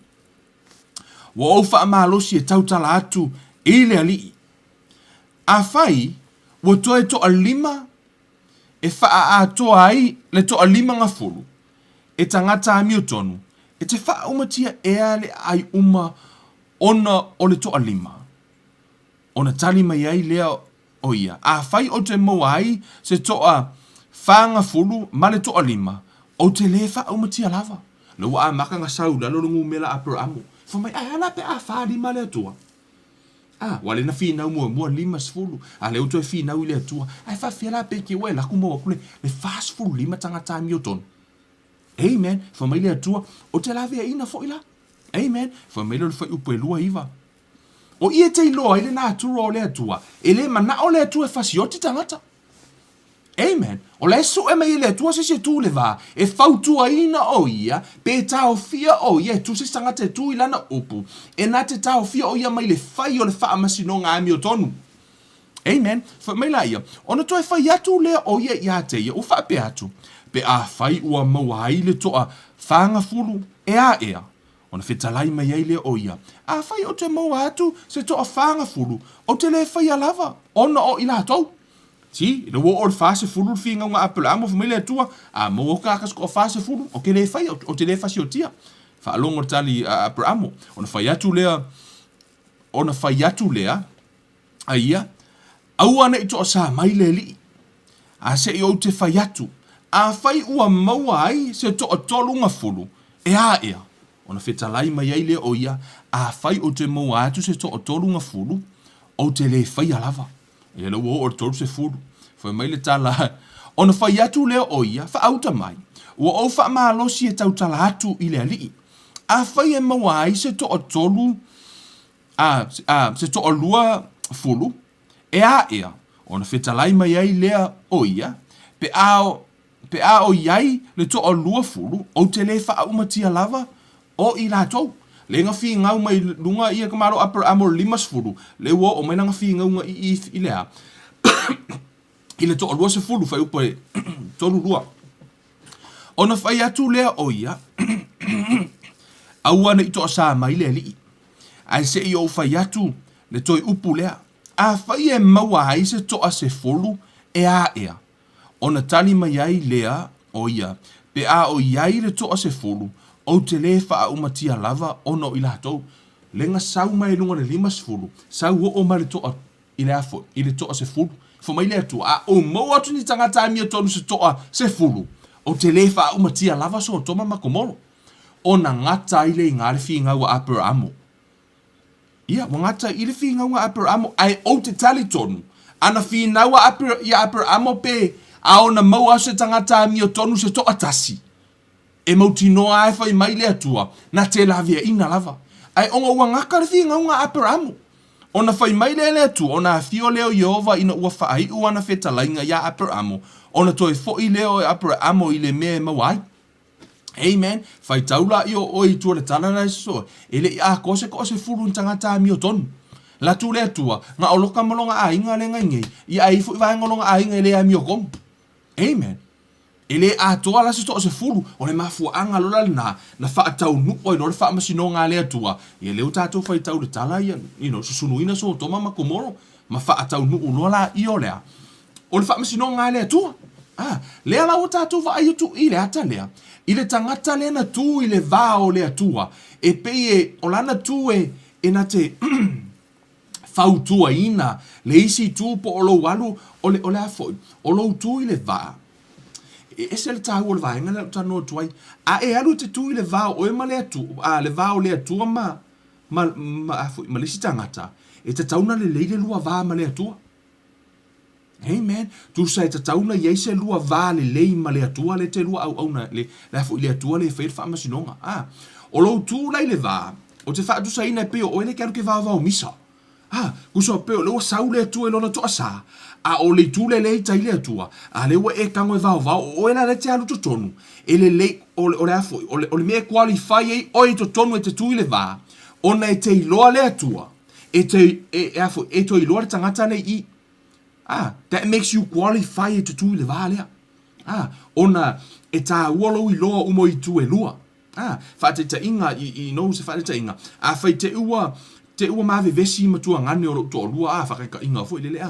Wa o whaamalosi e tautala atu I le alii. A whai, wa toe to a lima e wha atoa ai le to a lima ngafuru. E tangata amio tonu. E te wha umatia ea le ai uma ona o le to a lima. Ona tali mai ai leo o ia. A whai o te moai se toa whanga fulu ma le toa lima. O te le wha umatia lava. Le wa a makanga sau la lorungu mela Abraham. Fa mai ala pe a wha lima le atua. Wale na fina mua lima sfulu. A le uto e fina u le atua. Ai fa fiala pe ke we la kumo kule le fast fulu lima tangata mioton. Amen. Fa mai le atua o te la vea ina fo ila. Amen. Fa mai le fa upe lua iva. O ia te iloa, ele nā atura o le atua. Ele mana o le atua e fasioti tangata. Amen. O le so e mai le tua se tu le va. E fautua ina o ia. Pe tau fia o ia. Tu se sanga te tu ilana upu. E na te tau fia o ia mai le fai o le faa masino ngā mi o tonu. Amen. Fa mai la ia. Ona toi fai atu le o ia ia te ia. O fa pe atu. Pe a fai ua maua ai le toa whanga fulu. E a ea. Ona whetalai mai ai le o ia. A fai o te maua atu se toa whanga fulu. O te le fai a lava. Ona o ila tau. Si, le wo o fase fulu finga nga apel amo familia tua a mo ka kas ko fase fulu o ke le fai o te le fase o tia fa longo tali apel amo ona fai atu lea aia au ana ito sa mai le li a se o te fai atu a fai ua maua ai se to o tolunga fulu e a ea ona fetalai mai ai le o ia a fai o te maua atu se to o tolunga fulu o te le fai alava e le wo o tolu se fulu foi mai le tala ona fai atu le o ia fa auta mai o fa malosi e tau tala atu i le ali a fai e maua ai se to o tolu se to o lua fulu e a ea ona fetalai mai ai lea o ia pe a o iai le to o lua fulu o te le fa umatia lava o i la tou le nga fi ngau mai lunga ia ka maro upper amor limas fulu le wo o mai nga fi ngau i lea i le to o lua se fulu fai upo e tolu lua ona fai atu lea o ia au ana i to sa mai le li ai se i o fai atu le toi upu lea a fai e maua ai se to a se fulu e a ea ona tali mai ai lea o ia pe a o iai le to a se fulu o te le faa umatia lava ono i latou. Lenga sau mai lunga le limas fulu. Sau o ma le toa i le afo, i le toa se fulu. Fo mai le atu, a o mau atu ni tangata mi o tonu se toa se fulu. O te le faa umatia lava so o toma makomolo. O na ngata i le ngare fi ngau a upper amo. Ia, wa ngata i le fi ngau a upper amo, ai o te tali tonu. Ana fi ngau a upper amo pe, a o na mau ase tangata mi o tonu se toa tasi. E mauti noa ai fai mai le atua, na te lavia ina lava. Ai onga ua ngaka le finga unga apera amu. Ona fai mai le atua, ona fio leo Yehova ina ua fai uana feta lainga ya apera amu. Ona toi fo i leo e apera amu i le mea mawai. Amen. Fai taula i o i tua le talana so. Ele i a kose furu ntangata mi o tonu. La tu le atua, nga oloka malonga a inga le ngai. I a ifu i vai ngolonga a inga le a mi o komu. Amen. Ele a toa la se to se fulu o le mafu anga lola na fa tau nu o no fa masino nga le atua e le uta to fa tau le tala ia susunu ina so toma makomoro ma fa tau nu lola i o le o le fa masino nga le atua le ala uta to va ai tu i le ata le i le tangata le na tu i le va o le atua e pe e o lana tu e na te fautua ina le isi tu po o lo walu o le afoi o lo tu i le va e se le tau o le vaenga le tano tuai. A e alu te tui le vao o e ma le atu, le vao le atua ma lisi tangata. E te tauna le leile lua vaa ma le atua. Amen. Tu sa e te tauna iei se lua vaa le lei ma le atua le te lua au na le afu le atua le whair wha masinonga. O lo tu lai le vaa, o te wha atu sa ina peo o ele ke alu ke vao misa. Kuso peo le o sau le atua e lona toa sa. A o le tu le tai le atua. A le wa e kango e vao o e la le te alu to tonu. E le le o le afo, o le mea qualify e o e to tonu e te tui le va. Ona e te iloa le atua. E to iloa le tangata ne i. That makes you qualify e te tui le va lea. Ona e ta uolo iloa umo i tu e lua. Fa te ta inga i no se fa te ta inga. A fai te ua mawe vesi matua ngane o to lua whakaika inga fo i lele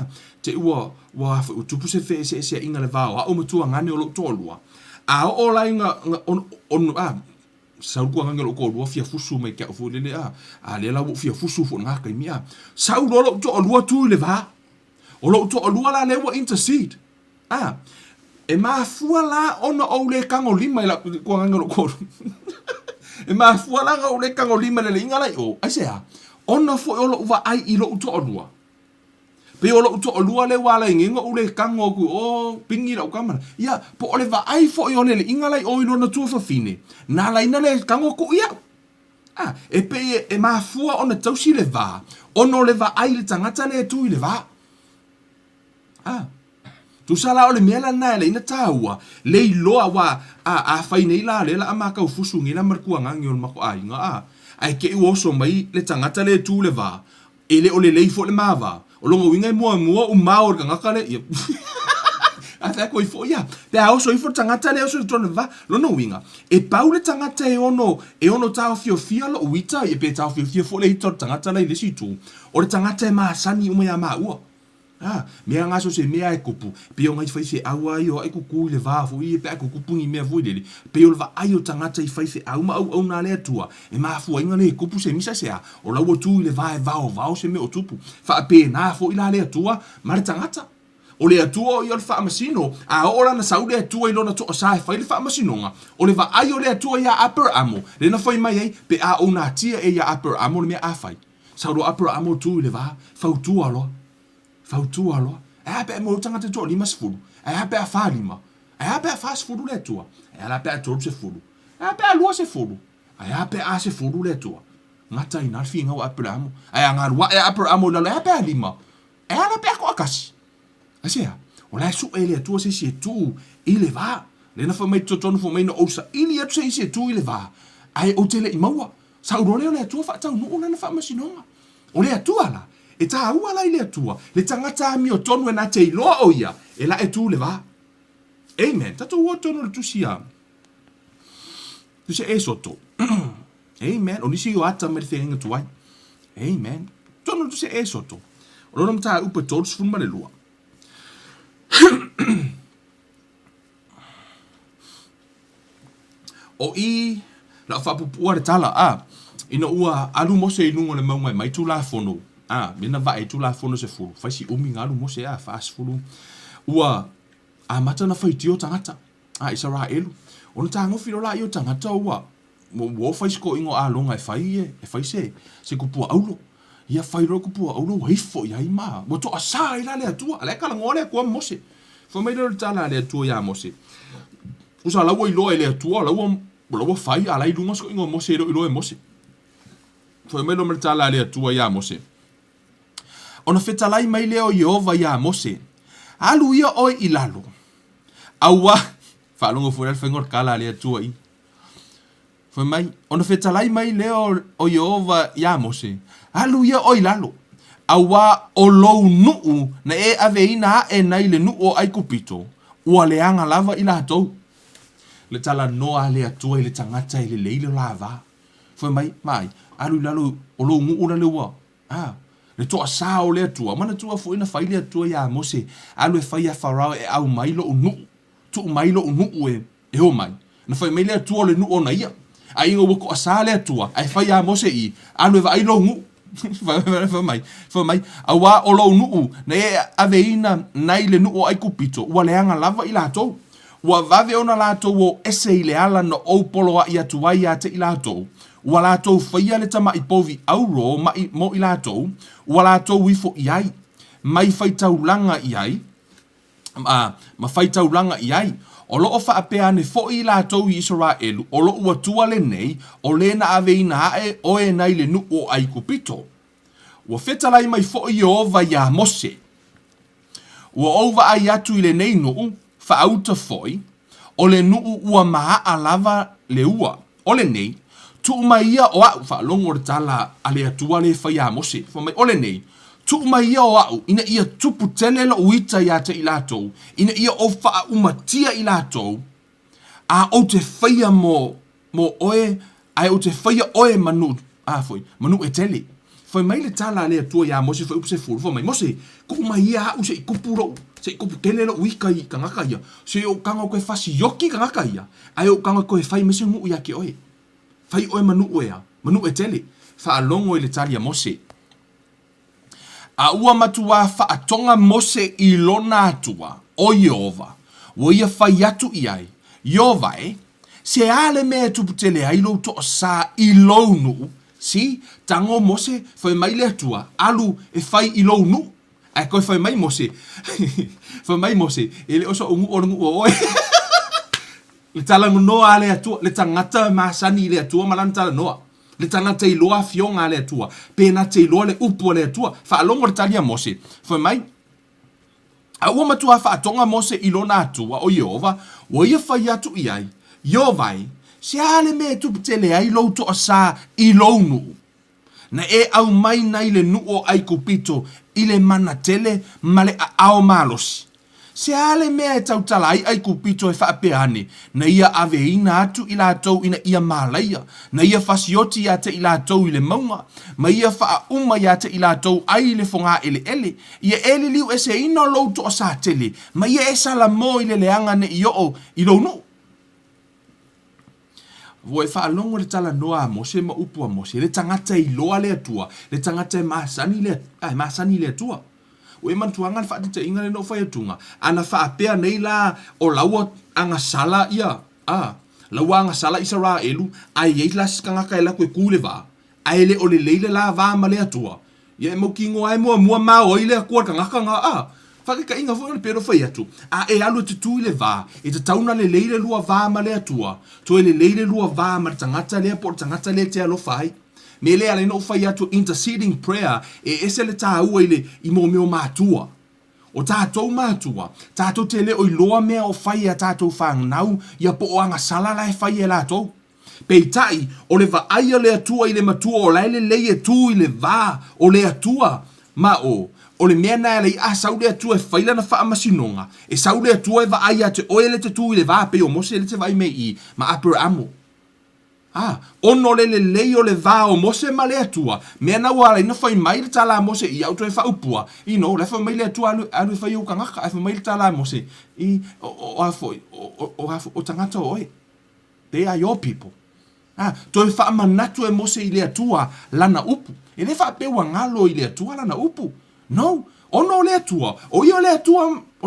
te ua tupu se fe se inga le vao o matua ngane o to lua o la inga sau kua ngane o ko lua fia fusu mai ka fo lele le la fia fusu fo nga kai mia sau lo to lua tu le va o lo to lua la le wa intercede e ma fua la ona o le kango lima la kua ngane o ko e ma fua la o le kango lima le inga la o ai se ona fo o lo va ai i lo to lua pe o lo to lua le wala nginga o le kango ku o pingi la kamera ia po o le va ai fo o le inga lai o i lo na tu fa fine na la ina le kango ku ia e pe e ma fua ona tausi le va ono le va ai le tangata le tu i le va Tu sala o le mea lana le ina tāua. Le iloa wa a whai nei la le la amaka u fusu ngi la markua ngangi o le mako ai nga a. Ai ke u oso mai le tangata le tū le vā. E le o le leifo le māwa. O longo winga mua u mao o ngaka le. A te ako i fo ia. Te a oso i fo tangata le oso le tona va. Lono winga. E pau le tangata e ono tau fio fia lo uita. E pe tau fio fia fo le hito tangata le lesi tu. O le tangata e maa sani umea maa ua. Mea ngaso se mea e kupu. Pe o ngai fai se aua i o e kuku i le vafu i e pe a kuku pungi mea vui lele. Pe o le va ai o tangata i fai se au ma au na le atua. E maa fua inga le kupu se misa se a. O lau o tu i le va e vao se me o tupu. Fa pe na fo i la le atua. Ma le tangata. O le atua i o le wha amasino. A ora na sau le atua i lona to o sa e fai le wha amasinonga. O le va ai o le atua i a upper amo. Le na fai mai ei pe a o na tia e a upper amo le mea a fai. Sau do upper amo tu i le va. Fau tua loa. Fautua loa. E hape mo tangata to lima sefulu. E hape a fa lima. E hape a fa sefulu le tua. E hape a tolu sefulu. E hape a lua sefulu. E hape a sefulu le tua. Ngata ina fi ngau apre amo. E ngarua e apre amo la hape a lima. E hape a ko akasi. Asia. O la su ele tua se si tu ile va. Le na fa mai to tonu fo mai no osa. Ili atu se si tu ile va. Ai o tele i maua. Sa urole le tua fa tau no na fa masinonga. O le tua la. E tā ua lai le atua, le tangata mi o tonu e nā te iloa o ia, e la e tū le vā. Amen. Tato ua tonu le tusi a. Tusi e soto. Amen. O nisi o ata me le whenga tuai. Amen. Tonu le tusi e soto. O lona mta upa tolu sifuma le lua. O i, la whapupua le tala a, ina ua alu mose inunga le maungai mai tu la fono. Mina va e tu la fono se fulu. Fai si umi ngalu mo se a fast fulu. Ua a mata na fai tio tangata. Isara elu. Ona tango filo la io tangata ua. Wo fai sko ingo a longa e fai se kupua aulo. Ia fai ro kupua aulo hifo ia ima. Mo to asa ila le atua. Ale kala ngole ko mose. Fo mai do tala le atua ya mose. Usa la wo ilo le atua, la wo fai ala ilunga sko ingo mose ilo e mose. Fo mai do tala le atua ya mose. Ona fetalai mai leo Yehova ia Mose. Alu ia oi ilalo. Aua. Whalongo fwere whengor kala lea tua i. Fwe mai. Ona fetalai mai leo o Yehova ia Mose. Alu ia oi ilalo. Aua o lou nuu na e ave ina e nai le nuu o aikupito. Ua leanga lava ila hatou. Le tala noa lea tua i le tangata i le leile lava. Fwe mai. Alu ilalo o lou nuu na le ua. Le toa sao le atua. Mana tua fo ina fai le atua ia Mose. Alu e fai a Farao e au mailo o nuu. Tu mailo o nuu e ho mai. Na fai mai le atua le nuu o na ia. A ingo wako asa le atua. Ai fai a Mose i. Alu e va ailo nuu. Fai mai. Awa o lo nuu. Na e ave ina nai le nuu o aikupito. Ua leanga lava ila atou. Ua vave ona la atou o ese i le ala na ou poloa i atua i ate ila atou. Ua lātou whaia le tama i povi auro mo i lātou. Ua lātou wifo i ai. Mai whaitaulanga i ai. Ma whaitaulanga i ai. O loo whaapea ne fo i lātou i Israelu. O loo ua tuale nei. O le na ave ina hae o e nei le nu o ai kupito. Ua whetalai mai fo i ova ia Mose. Ua ova ai atu i le nei nuu. Whaauta foi. O le nuu ua maa alava le ua. O le nei. Tu maia o au fa longo tala ale atua le fa ya Mose fo mai ole nei tu maia o au ina ia tupu tele lo uita ya te ilato ina ia o fa umatia ilato a o te faia mo oe ai o te faia oe manu foi manu etele fo mai le tala ale atua ya Mose fo upse fo mai Mose ku maia u se kupuro se kupu tele lo uika i kangaka ia se o kanga ko fasi yoki kangaka ia ai o kanga ko fai mese mu ya ke oe fai oe manu e tele, wha alongo i le tali a Mose. A ua matua wha atonga Mose i lona atua o Yehova, wo ia fai atu i ai. Yehova se ale mea tupu tele ailo to sa i lounu, si, tango Mose fai mai le atua, alu e fai i lounu. A koe fai mai Mose, fai mai Mose, ele oso ungu o oe. Le talango noa le atua, le tangata masani le atua malantala noa. Le tangata i loa fionga le atua. Pena te i loa le upu le atua. Fa alongo le talia Mose. Fai mai, ua matua whaatonga Mose I lona atua o Iova, wa ia whai atu I ai, Iovai, se ale me tuputele ai louto a sa I lounu. Na au mai na ile nuo ai kupito, ile manatele, male a ao malosi. Se ale mea tautala ai kupito e whaapeane, na ia aveina atu ila atou ina ia malaia, na ia fasioti ia te ila atou ile maunga, ma ia whaauma ia te ila atou ai ile fonga ele, ia ele liu ese ina louto o sa tele, ma ia esala mo ile leanga ne io I lounu. Voi whaalongo le tala noa a Mose ma upu a Mose, le tangata I loa le atua, le tangata masani le atua. Ue mantuanga le whaatita inga le no whai atunga. Ana whaapea nei la o laua anga sala ia. Laua anga sala isa rā elu. Ai ei la sikangaka e la koe kule wā. Ai le o le leile la wā ma le atua. Ia e maukingo ai mua mao i le akua kangaka ngā whakika inga fwoi le pero whai atu. E alu te tui le wā. E te tauna le leile lua wā ma le atua. Toe le leile lua wā ma le tangata le po tangata le te alo whai. Me le ale no whai atu interceding prayer ese le tā ua I mō mātua. O tātou mātua, tātou te le o I loa mea o whai a tātou whangnau, ia po o anga salala e whai e lātou. Pei tai, o le vaaia le atua I le matua, o lai le lei e tū I le vā, o le atua, ma o le mea nā lei a sau le atua e whaila na wha amasinonga, e sau le atua e vaaia te oele te tū I le vā, pei o Mose le te vai mei ma apura amo. Ono le lei o le vā o Mose ma le atua. Mea na wala ina whai mai le tala Mose I auto e whaupua. Le whai mai le atua alu whai uka ngaka. E whai mai le tala Mose. O tangata oe. They are your people. Toi wha manatu e Mose I le atua lana upu. E le wha pewa ngalo I le atua lana upu. No. Ono le atua. O le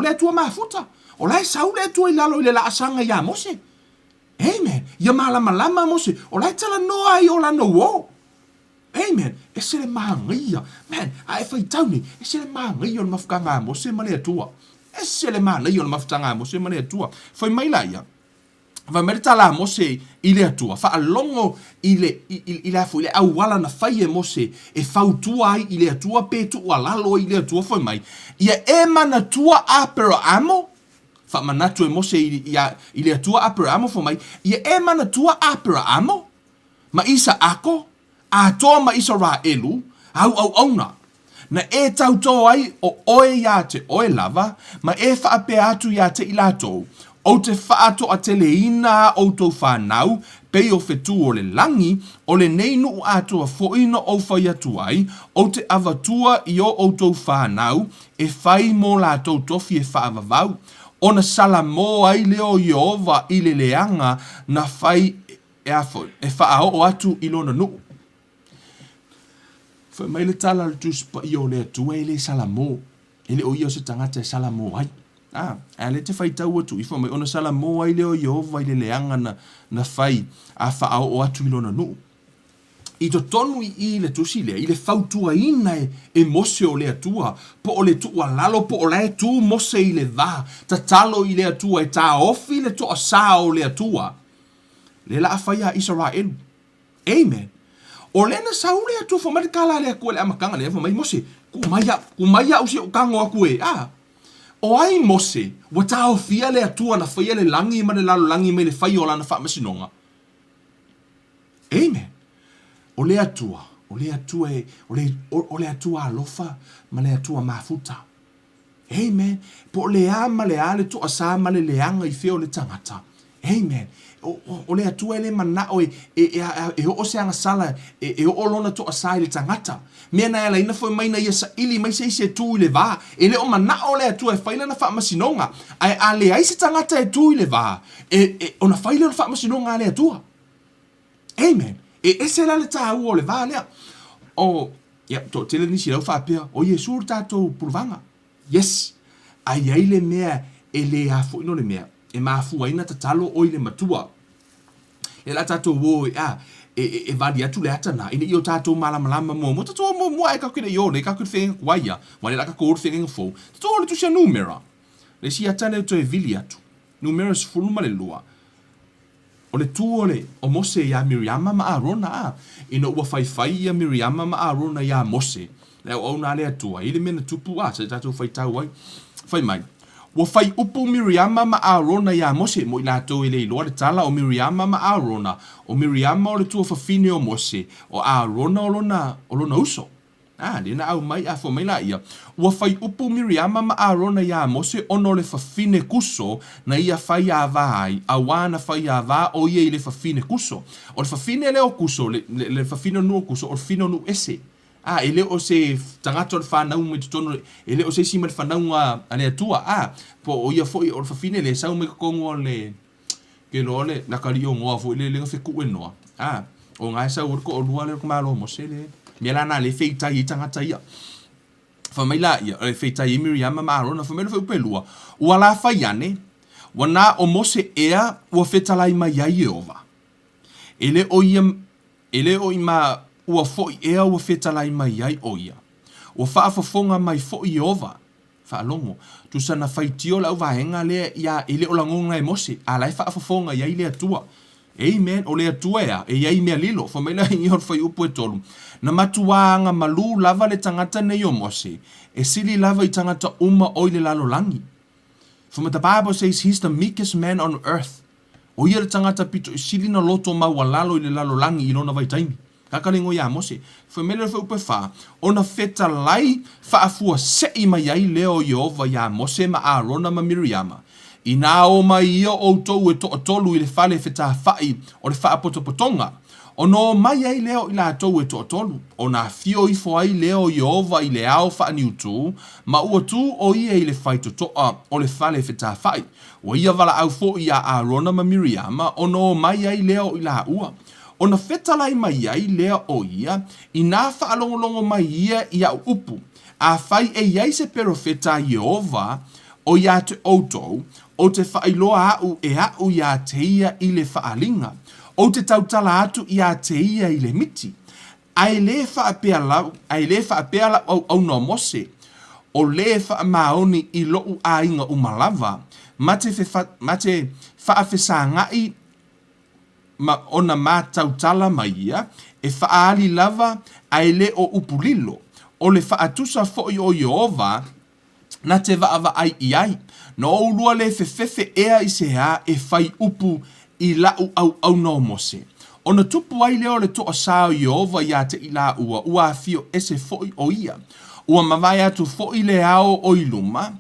atua mafuta. O lai sau le atua I lalo I le laasanga ya Mose. Amen. Ia malama Mose. O lai tala noa I o lana wo. Amen. E se le mahangia. Man, ai whai tauni. E se le mahangia o le mafukanga Mose ma le atua. E se le mahangia o le mafukanga Mose ma le atua. Whai mai laia. Whai mai tala Mose I le atua. Wha alongo I le afu. I le awala na whai e Mose. E whautua ai I le atua pe tu alalo I le atua whai mai. Ia e mana tua apero amo. Fa manatu e Mose I le atua apera amo fo mai. Ia e mana tua apera amo. Ma isa ako. A toa ma isa rā elu. Au auna. Na e tauto ai o oe ia te oe lava. Ma e whaape atu ia te ilatou. O te whaato a teleina o tau whanau. Pei o whetu o le langi. O le neinu atua foina o whai atu ai. O te avatua I o tau whanau. E whai mō la tau tofi e whaavavau. Ona salamo ai leo Iova I le leanga na whai e afo. E whaao o atu I lona nu. Whai mai le tala le tuspa I o le atu e le salamo. E le o Io se tangata e salamo ai. E le te whai tau atu. I whai mai ona salamo ai leo Iova I le leanga na whai a whaao o atu I lona nu. I to tonu I le tusi lea, I le whautua ina e Mose o le atua, po o le tua lalo, po o le tu Mose I le vā, Tatalo I le atua, e tā ofi le toa sā o le atua. Le la awhaia Israelu. Amen. O le na sau le atua, fo mari kala le akua le amakanga le, fo mai Mose, kumaya usi o kango aku e, O ai Mose, wa tā ofia le atua na whaia le langi, ma le lalo langi, me le whai o lana wha masinonga. Amen. O le atua alofa, ma le atua mafuta. Amen. Po le ama le ale to asa ma le leanga I feo le tangata. Amen. O le atua le mana o e o se anga sala e o lona to asa I le tangata. Mea na ela ina foi mai na ia sa ili mai se tu I le vā. E le o mana o le atua e whaila na wha masinonga. A le ai se tangata e tu I le vā. O na whaila na wha masinonga a le atua. Amen. Ese la le tā ua o le vā lea. To tele nisi lau whapea. O Yesu tātou puluvavga. Yes. Ai le mea e le afu ino le mea. E mafua ina tatalo o I le matua. Le la tātou wo e vali atu le atana. Ina I o tātou malamalama mo. Mo tātou mo e kakire I o le kakire whenga kuaia. Wane la kakore whenga fō. Tātou o le tusia numera. Le si atane to e vili atu. Numera sifuluma le lua. O le tuole o Mose ia Miriama ma Arona ina ua whai ia Miriama ma Arona ia Mose. Le o na le atua. Ile mena tupu se tātou whai tau ai. Fai mai. Ua fai upu Miriama ma Arona ia Mose mo i lātou i le iloa le tala o Miriama ma Arona. O Miriama o le tua fafine o Mose. O Arona o lona uso. Lena au mai a fo mai la ia. Ua fai upu Miriama ma Arona ia Mose ono le fafine kuso na ia fai a vai. A wana fai a va o ia i le fafine kuso. O le fafine le o kuso, le fafine nu o kuso, o le fino nu ese. Ele o se tangata o le whanau me tutono, ele o se sima le whanau a le atua, po o ia foi o le fafine le sau me kakongo le, ke lo le, nakari o ngoa fo le whiku e noa. O ngai sau o ko o lua le kumalo mo se le, me lana le feitai i tangata ia. Whamaila ia, le feitai i Miriama ma Arona, whamela whai upelua. Ua la whaiane, wana o Mose ea ua whetalai mai ai Jehova. Ele o ima ua foi ea ua whetalai mai ai o ia. Ua whaafafonga mai foi Jehova. Whaalongo. Tu sana whaitio lau vahenga lea ia ele o langonga e Mose. A lai whaafafonga ia lea tua. Amen. O lea tua ea. E iai mea lilo. Whamaila i hor whai upu e tolu. Na matuanga malu lava le tangata nei o Mose. E sili lava i tangata uma o le lalo langi. For the Bible says he's the meekest man on earth. O ia le tangata pito i sili na loto maua lalo i le lalo langi i lona vai taimi. Kakalingo ia Mose. Whamele wha upe wha. Ona feta lai whaafua sei mai ai leo Jehova ia Mose ma Arona ma Miriama. I nā o mai ia o tau e to tolu i le whale feta whai o le whaapotopotonga. O no mai ai leo i la tau e to tolu. O nā fio i fo ai leo Jehova i le ao wha ni utu. Ma ua tu o ia i le whai totoa o le whale feta whai. O ia wala au fo i a Arona ma Miriama. O no mai ai leo i la ua. Ona whetalai mai ai lea o ia, i nā whaalongolongo mai ia i au upu. A whai e iai se perofeta Jehova o ia te outou, o te whailoa au e au ia te ia i le whaalinga, o te tautala atu ia te ia i le miti. Ai le whaapea lau au no Mose, o le whaamaoni i lou a inga umalava, ma te whaafesa ngai ma ona matautala mai ia, e whaali lava ai le o upulilo, o le whaatusa foi o Jehova, na te vaava ai iai, no ulua le fefefe ea i se ha e whai upu i lau au no Mose. Ona tupu ai leo le toa sao Jehova ia te ila ua fio ese foi o ia, ua mawai atu foi le ao o iluma,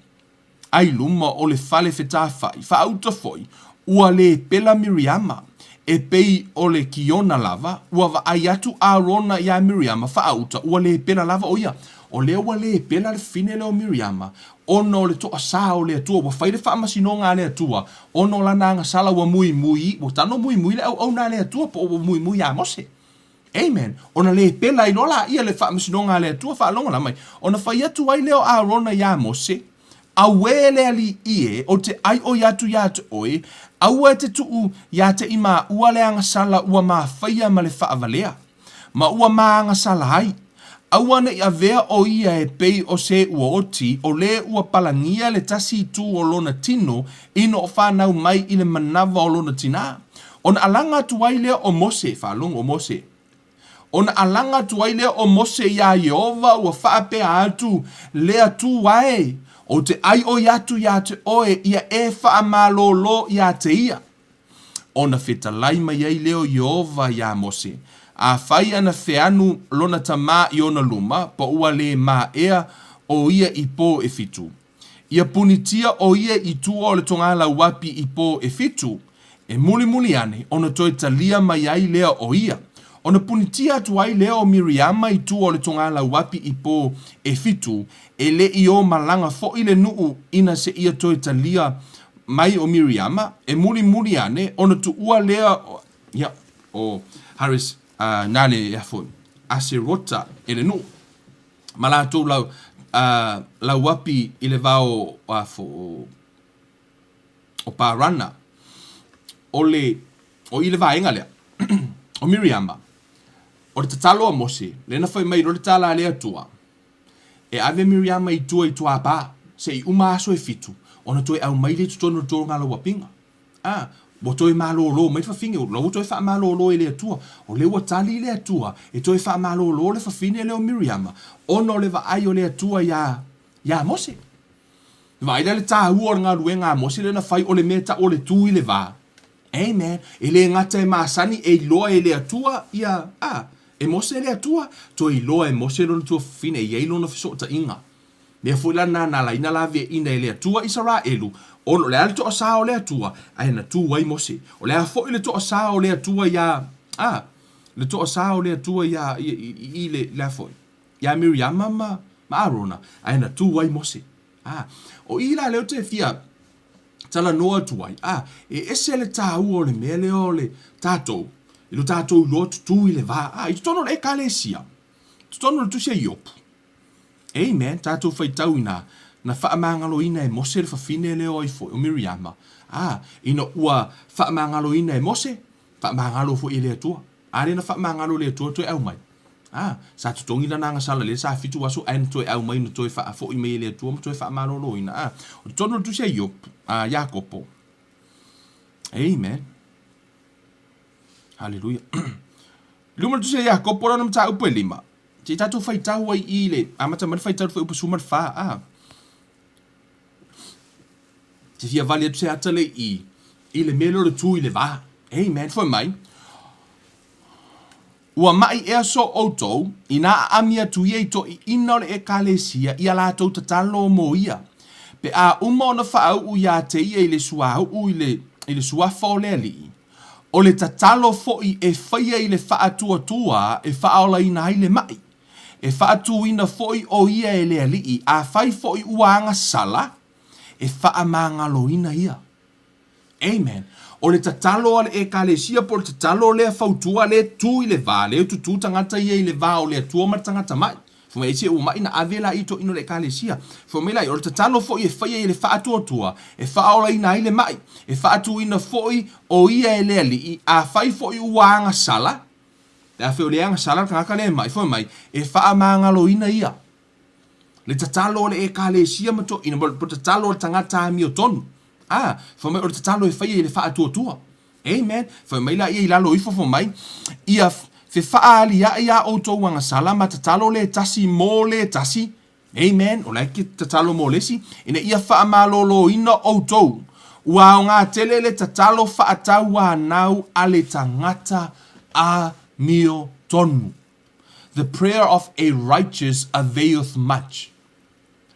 ai luma o le fale feta whai, whaauta foi, ua le pela Miriama, e pei o le kiona lava, ua va ai atu Arona ia Miriama, whaauta, ua le pela lava o ia. O lea ua le pela le fine leo Miriama, ono le toa saa o le atua, ua whaire whaamasinonga le atua, ono lana anga sala ua mui, ua tano mui le au na le atua, po ua mui a Mose. Amen. Ona le pela i lola ia le whaamasinonga le atua, whaalonga la mai. Ona whai atu ai leo Arona ia Mose, a wele ali ie, o te ai o yatu ya te oe, au e te tuu ya te ima ua le anga sala ua maa whaia ma le whaavalea. Ma ua maa anga sala hai. Au ane i avea o ia e pei o se ua oti, o le ua palangia le tasi tu o lona tino, ino o whanau mai i le manava o lona tina. Ona alanga tuai lea o Mose, whalong o Mose. Ona alanga tuai lea o Mose ya Jehova ua whaapea atu lea tu wae. O te ai o yatu ya te oe ia e whaamalolo ia te ia. Ona whetalai mai ai leo Jehova ya Mose. A whai ana wheanu lona tamā i ona luma, pa ua le mā ea o ia i pō e fitu. Ia punitia o ia i tua o le tongala wapi i pō e fitu. E muli ane, ona toi talia mai ai lea o ia. Ona punitia atu ai lea o Miriama i tua o le tongala wapi i pō e fitu. E le i o malanga fo i le nuu ina se ia toi talia mai o Miriama. E muli ane, ona tu ua lea o Harris nale ya fo. Ase rota e le nuu. Malato lau wapi i le vao o Parana. O i le vaenga lea. O Miriama. O le tatalo a Mose, le na whai mai ro le tala lea tua. E ave Miriama i tua pa, se i uma aso e fitu, ona toi au mai le tutono tō ngala wapinga. Bo toi malolo, mai whawhinge, lau toi wha malolo e lea tua, o le watali lea tua, e toi wha malolo le whawhine leo Miriama, ono le wa ai o lea tua ya Mose. Vai le ta ua ngā ruenga Mose le na fai o le meta o le tū i le vā. Amen. E le ngata e maasani e loa e le atua ia e Mose le atua to i loa e Mose lona tua fine e lona fiso ta inga. Me foi la na la ina la ve ina le atua Israelu. O le alto sa o le atua ai na tu wai Mose. O le foi le to sa o le atua ia le to sa o le atua ia i le la foi. Ya Miriam ma Arona ai na tu wai Mose. O ila leo te fia tala noa tuai. E ese le tāu o le mele o le tātou. I lo tātou lo tutu i le vā. I tono le kalesia. Tono le tusia iopu. Amen. Tātou fai tau ina. Na whaamangalo ina e Mose le whawhine leo i fo o Miriama. Ina ua whaamangalo ina e Mose. Whaamangalo fo i le atua. Are na whaamangalo le atua toi au mai. Sa tutongi na nanga sala le sa fitu waso ai toi au mai no toi fa fo i me le atua mo toi whaamangalo ina. O tono le tusia iopu. Jakopo. Amen. Hallelujah. Luma tu se Jakopo na mta upo lima. Te tatu fai tau ai ile. Amata man fai tau fai upo sumar fa. Te fia vali tu se atale i. Ile melo le tu ile va. Amen. Foi mai. Ua mai ea so outou. Ina amia tu ye to i ina le e kalesia. Ia la tau tatalo mo ia. Pe uma ona whaau u ia te ia i le suau u i le suafa le ali. O le tatalo foi e whaia i le whaatua e whaola ina i le mai. E whaatu ina foi o ia e le ali a whai foi uanga sala e whaamangalo ina ia. Amen. O le tatalo ale e kalesia po le tatalo le whautua le tu i le vā. Le tutu tangata ia i le vā o le atua ma tangata mai. Fo mai se o mai na avela ito ino le kalesia. Fo mai lai o tatalo foi e fai le whaatua e whaola ina i le mai. E whaatu ina foi o ia e le ali a whai foi uanga sala. E a wheo leanga sala kanga le mai. Fo mai e whaamangalo ina ia. Le tatalo le e kalesia mato ina po tatalo le tangata mi o tonu. Fo mai o tatalo e fai le whaatua. Amen. Fo mai lai i lalo ifo fo mai. Ia fe faali ia o to wanga sala ma tatalo le tasi mo le tasi. Amen. O like tatalo mo lesi. Ina ia whaamalolo ina o to. Ua o ngā tele le tatalo whaataua nau ale tangata a mio tonu. The prayer of a righteous availeth much.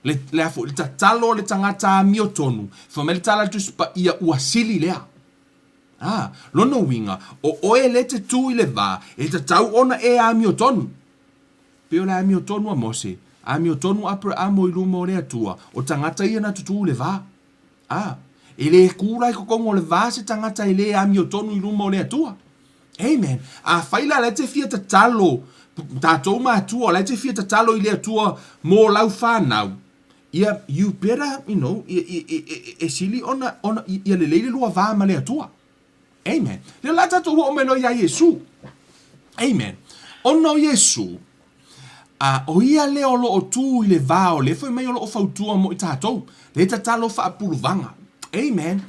Le tatalo le tangata a mio tonu. Fa me le tala tuspa ia ua sili lea. Lono winga, o oe le te tu i le vā, e te tau ona e a mio tonu. Peo la a mio tonu a Mose, a mio tonu apre a mo ilu mo le atua, o tangata ia na tutu le vā. E le kura i kokongo le vā se tangata i le a mio tonu ilu mo le atua. Amen. A whaila le te fia te talo, tātou ma atua, le te fia te talo i le atua mo lau whanau. Ia, you better, e sili ona, ia le leile lua vā ma le atua. Amen. Le la tatu o meno ia Yesu. Amen. Ono Yesu. O ia le o lo o tu i le vao. Le foi mai o lo o fautua mo i tātou. Le tatalo faapuluvavga. Amen.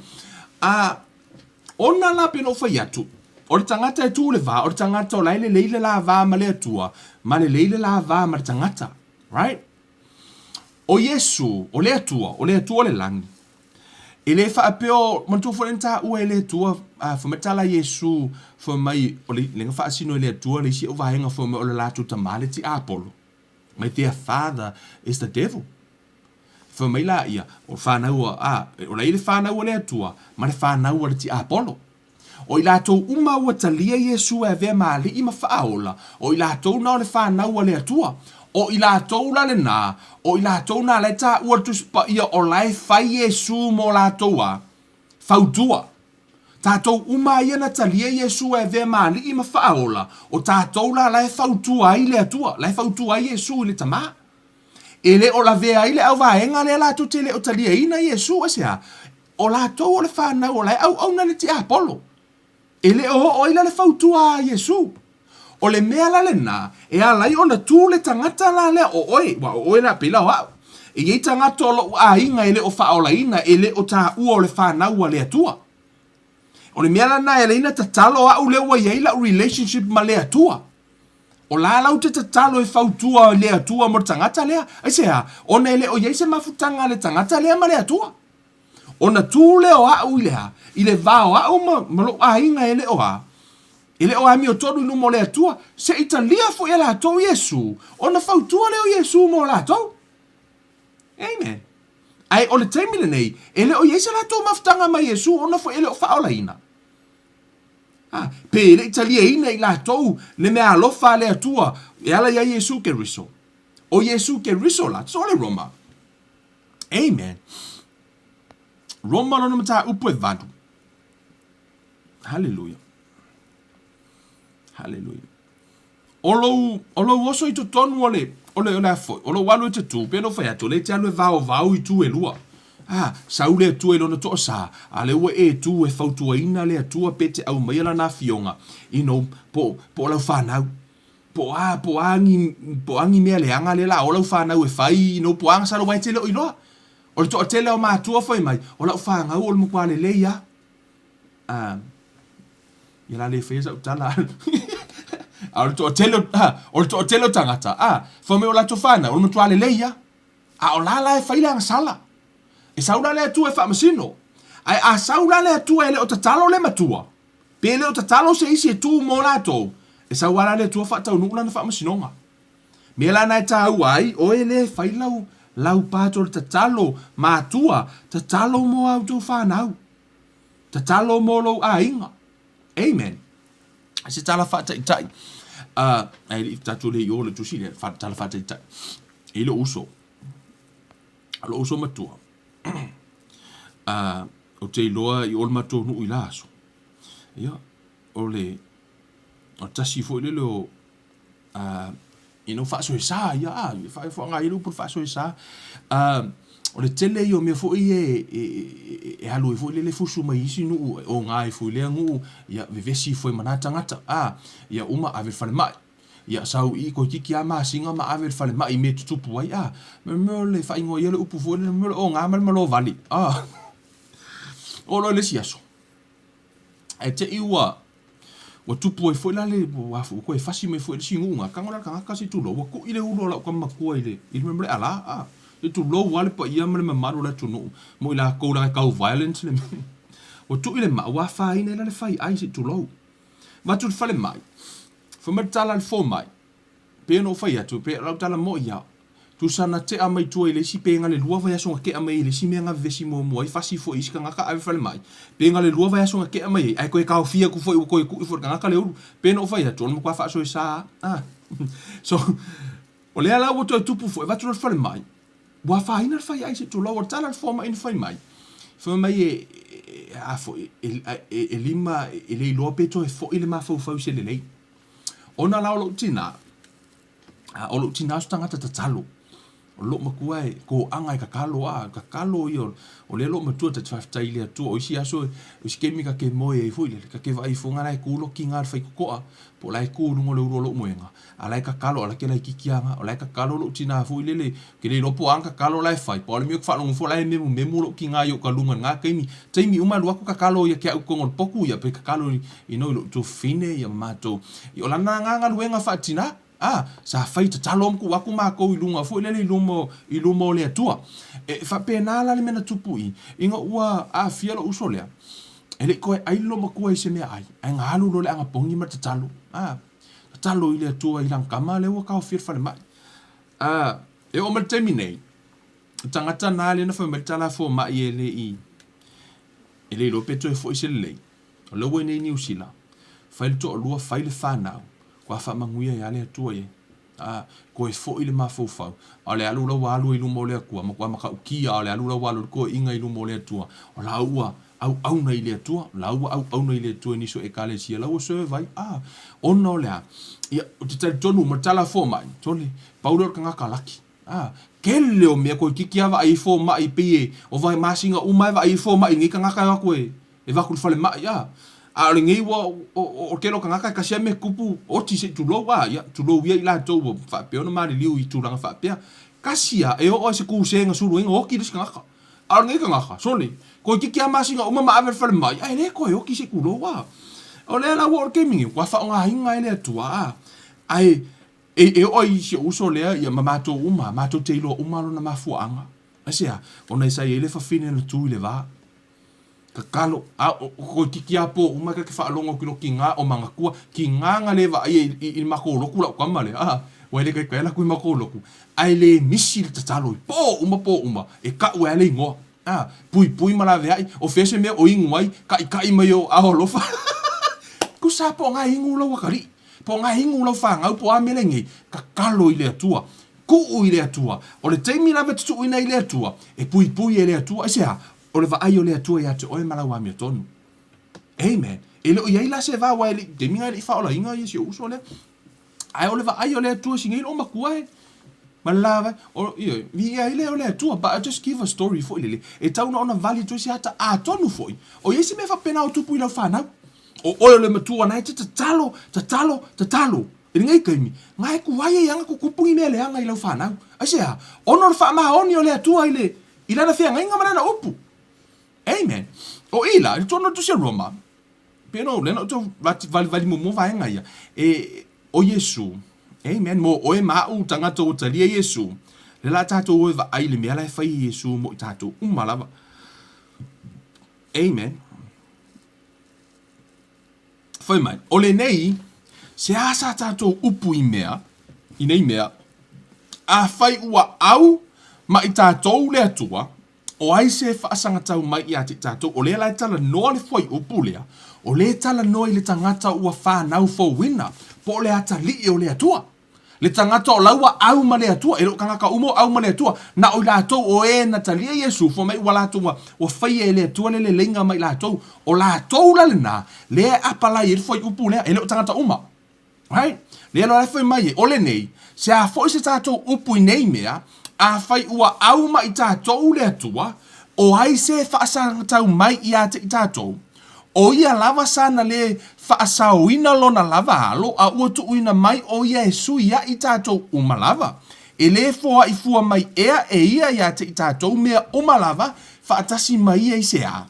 Ona la peno fai atu. O le tangata e tu le vao. O le tangata o laile leile la vā ma le atua. Ma le leile la vā ma le tangata. Right? O Yesu. O le atua. O le atua le langi. E le whaapeo, mantua whanenta ua e le tua, whametala Yesu, whamai, o le nga whaasino e le tua, le si o vahenga whamai o le lātu tamale ti Apollo. Mai their father is the devil. Whamai la ia, o whanau o la i le whanau o le tua, ma le whanau o le ti Apollo. O i lātou uma ua talia Yesu e vea maali i ma whaaola, o i lātou na o le whanau o le tua. O i lātou la le nā, o i lātou na le tā ua tuspa ia o lai whai Yesu mo lātou a, whautua. Tātou uma ia na talia Yesu e vea maali i ma whaaola, o tātou la lai whautua i le atua, lai whautua i Yesu i le tamā. E le o la vea i le au vaenga le lātou te le o talia ina Yesu e sea, o lātou o le whanau o lai au na le ti Apollo. E le o ila le whautua a Yesu. O le mea la le nā, e alai ona tū le tangata la le o oe na pila o au. E iei tangata o lo a inga ele o whaola ina, ele o tā ua o le whānaua le atua. O le mea la nā ele ina tatalo au le ua iei la relationship ma le atua. O la lau te tatalo e fautua le atua mo tangata lea. Ai sea, ona ele o yeise mafutanga le tangata lea ma le atua. Ona tu le o au lea. Ile vao au ma lo ainga ele o a. Ele o ami o tonu inu mo le atua. Se italia fo e la atou Yesu. Ona fautua le o Yesu mo la atou. Amen. Ai o le taimile nei. Ele o yeise la atou mafutanga ma Yesu. Ona fo ele o faola ina. Pe le italia ina I la tou le mea alofa le atua e ala ya Yesu ke riso. O Yesu ke riso la, so le Roma. Amen. Roma lona mata upu e vadu. Hallelujah. Hallelujah. Olo oso I tu tonu ole afoi. Olo walu te tu, pe no fai atu, le te alo e vau I tu e lua. Sau le atua lona to sa. Ale ua e tu e fautua ina le atua pete au maila na fionga. Ino po lau whanau. Po angi mea le anga le la. O lau whanau e fai. Ino po anga saro wai tele o iloa. O le to tele o mātua fai mai. O lau whangau o le mukua le leia. Ia la le whesa utala. O le to tele o tangata. Whame o la to whana. O le mukua le leia. O la e fai le anga sala. E saura le atua e whaamasino. Ai a saura le atua e le o tatalo le matua. Pe le o tatalo se isi e tu mo lato. E saura le atua whaatau nukula na whaamasinonga. Me la nai tau ai, o e le lau pato le tatalo matua. Tatalo mo au tu whanau. Tatalo mo lo a inga. Amen. Se tala whaatai tai. Ai tatu le i o le tusi le tala whaatai tai. E le uso. Alo uso matua. O te iloa I ol matou nuu I laso. Ia, o tasi fo ile o ino whaaso e sa, ia, wha ngā ilu pur whaaso e sa. O le tele I o mea fo I e halu e fo ile le fusu mai isi nuu, o ngā e fo ile ngu, ia, vevesi fo I manatangata, ia, uma ave whale mai. Ia sau I ko kiki a masinga ma ave whale mai me tutupu ai, me le whaingo I le upu fo ile, me o ngā malo vali, O lo le siaso. E te iwa wa tupu e foi la le wa fu ko e fasi me foi singunga kangola kanga si tu lo wa ku ile ulo la kama ku ile me ala e tu lo wale pa ia me maru la tu no mo ila ko la ka violence le o tu ile ma wa fa ina le fai ai si tu lo ma tu fale mai fo me tala fo mai pe no fai atu pe la tala mo ia tu sana te a mai tu ile si pe nga le lua va yaso ke a mai ile si me nga vesi mo mo ai fasi fo iska nga ka ave fale mai pe nga le lua va yaso ke a mai ai ko e ka fia ku fo ko ku fo nga ka le pe no fai atu mo kwa fa so sa so o le ala wo to tu fo va tu fale mai wa fa ina fai ai si tu lo tala fo mai in fai mai fo mai a fo e lima ile lo pe to e fo ile ma fo se le ona la lo tina o lo tina sta ngata tatalo o lo makua e ko anga kakalo I o le lo matua te taftai le tu o isi aso o skemi ka ke moe e fuile ka ke vai funga lai kulo kinga fai koa po lai ku no le lo moenga ala kakalo ala ke lai kikianga o lai kakalo lo tina fuile le ke le lo po anga kakalo lai fai po le mi fa lo fo lai me lo kinga yo kalunga nga kemi taimi uma lo ku kakalo ya ke ko ngol poku ya pe kakalo I no lo to fine ya mato yo la nga luenga fa tina sa fai tatalo ku waku ma ko ilunga fo ile ilumo le tua e fa pena la le mena tupui inga ua a fielo usolea ele ko ai lo maku ai se me ai nga halu lo le anga pongi ma tatalo tatalo ile tua I lang kama le wa ka fir fa le mai e o mal terminate tangata na le na fa metala fo ma ele lo peto e fo ise le lo we nei New Zealand fa le to lo fa ile fa na kwa fa manguia ya le tua e ko e fo ile ma fo fa ale alu la walu I lumo le ku ma kwa ma ka uki ale alu la walu ko inga I lumo le tua o la ua au na ile tua la ua au na ile tua ni so e kale sia la o so vai ono le ia o te tonu ma tala fo mai tole paulo ka ngaka laki kele o me ko kiki ava ai fo mai pe o vai masinga o mai vai fo mai ngi ka ngaka ko e va ku fale mai ale ngai wa o kelo ka ngaka ka sia me kupu o ti se tu lo wa ya tu lo wi la to fa pe ona mari liu I tu langa fa pe kasia e o se ku se nga suru ngo ki dis ka ngaka ale ngai ka ngaka soni ko ki kia masinga uma ma ave fale mai ai le ko e o ki se ku lo wa o le la work gaming kwa fa nga hinga ile tua ai E oi se uso lea ia mamato uma, mato teilo uma lo na mafuanga. Asia, ona isa ele fa fine na tu le va. Kakalo, ko tiki apo uma ka fa longo kilo kinga o manga kua, kinga nga le va i makolo kula kamale. Wele ka la ku makolo ku. Ai le misil tatalo po uma e ka wa le ngo. Pui mala ve ai, o fese me o ingwai, ka mai o a holofa. Ku sa po nga ingu lo wakari. Po nga hingu lau whangau po a melengi, ka kalo i le atua, ku i le atua, o le teimi lava tutu ina i le atua, e pui e le atua, e sea, o le vaai o le atua i ate oe malau amia tonu. Amen. E le o iai la se va wa ele, te minga i whaola inga i si uso le, ai o le vaai o le atua singa ilo makua e, malava, o vi ai le o le atua, but I just give a story fo ilele, e tauna ona vali tu si hata a tonu foi, o iesi me fa pena o tupu i lau whanau, o oyo le matua nai te tatalo. E ngai kaimi, ngai ku waia yanga ku kupungi me le anga i lau whanau. Asea, ono le wha maha oni o le atua i lana whea ngai ngamarana upu. Amen. O ila, i tono tu se Roma, pero lena to vali mo vai ngai ia. O Yesu, amen, mo oe mau tangata o talia Yesu. Le la tato oe va ai le mea lai whai Yesu mo i tato umalava. Amen. Foi mai, o le nei, se asa tātou upu i nei mea, a whai ua au, ma i tātou le atua, o ai se whaasanga tau mai i ati tātou, o le lai tala noa le whai upu lea, o le tala noa i le tangata ua whanau fo wina, po le ata li o le atua. Le tangata o laua au ma le atua, e ro kangaka umo au ma le atua, na o lātou o e na talia Yesu, fo mai ua lātou o whai e le atua le lenga mai lātou, o lātou la le nā, le apala i e whai upu lea, e le o tangata uma. Right? Le alo lai whai mai e, o le nei, se a whai se tātou upu i nei mea, a whai ua au ma i tātou le atua, o ai se whaasanga tau mai i ate i tātou, o ia lava sana le whaasauina lona lava alo a ua tuuina mai o ia e sui ia i tātou umalava. E le foa i fua mai ea e ia te i tātou mea umalava whaatasi mai e se a.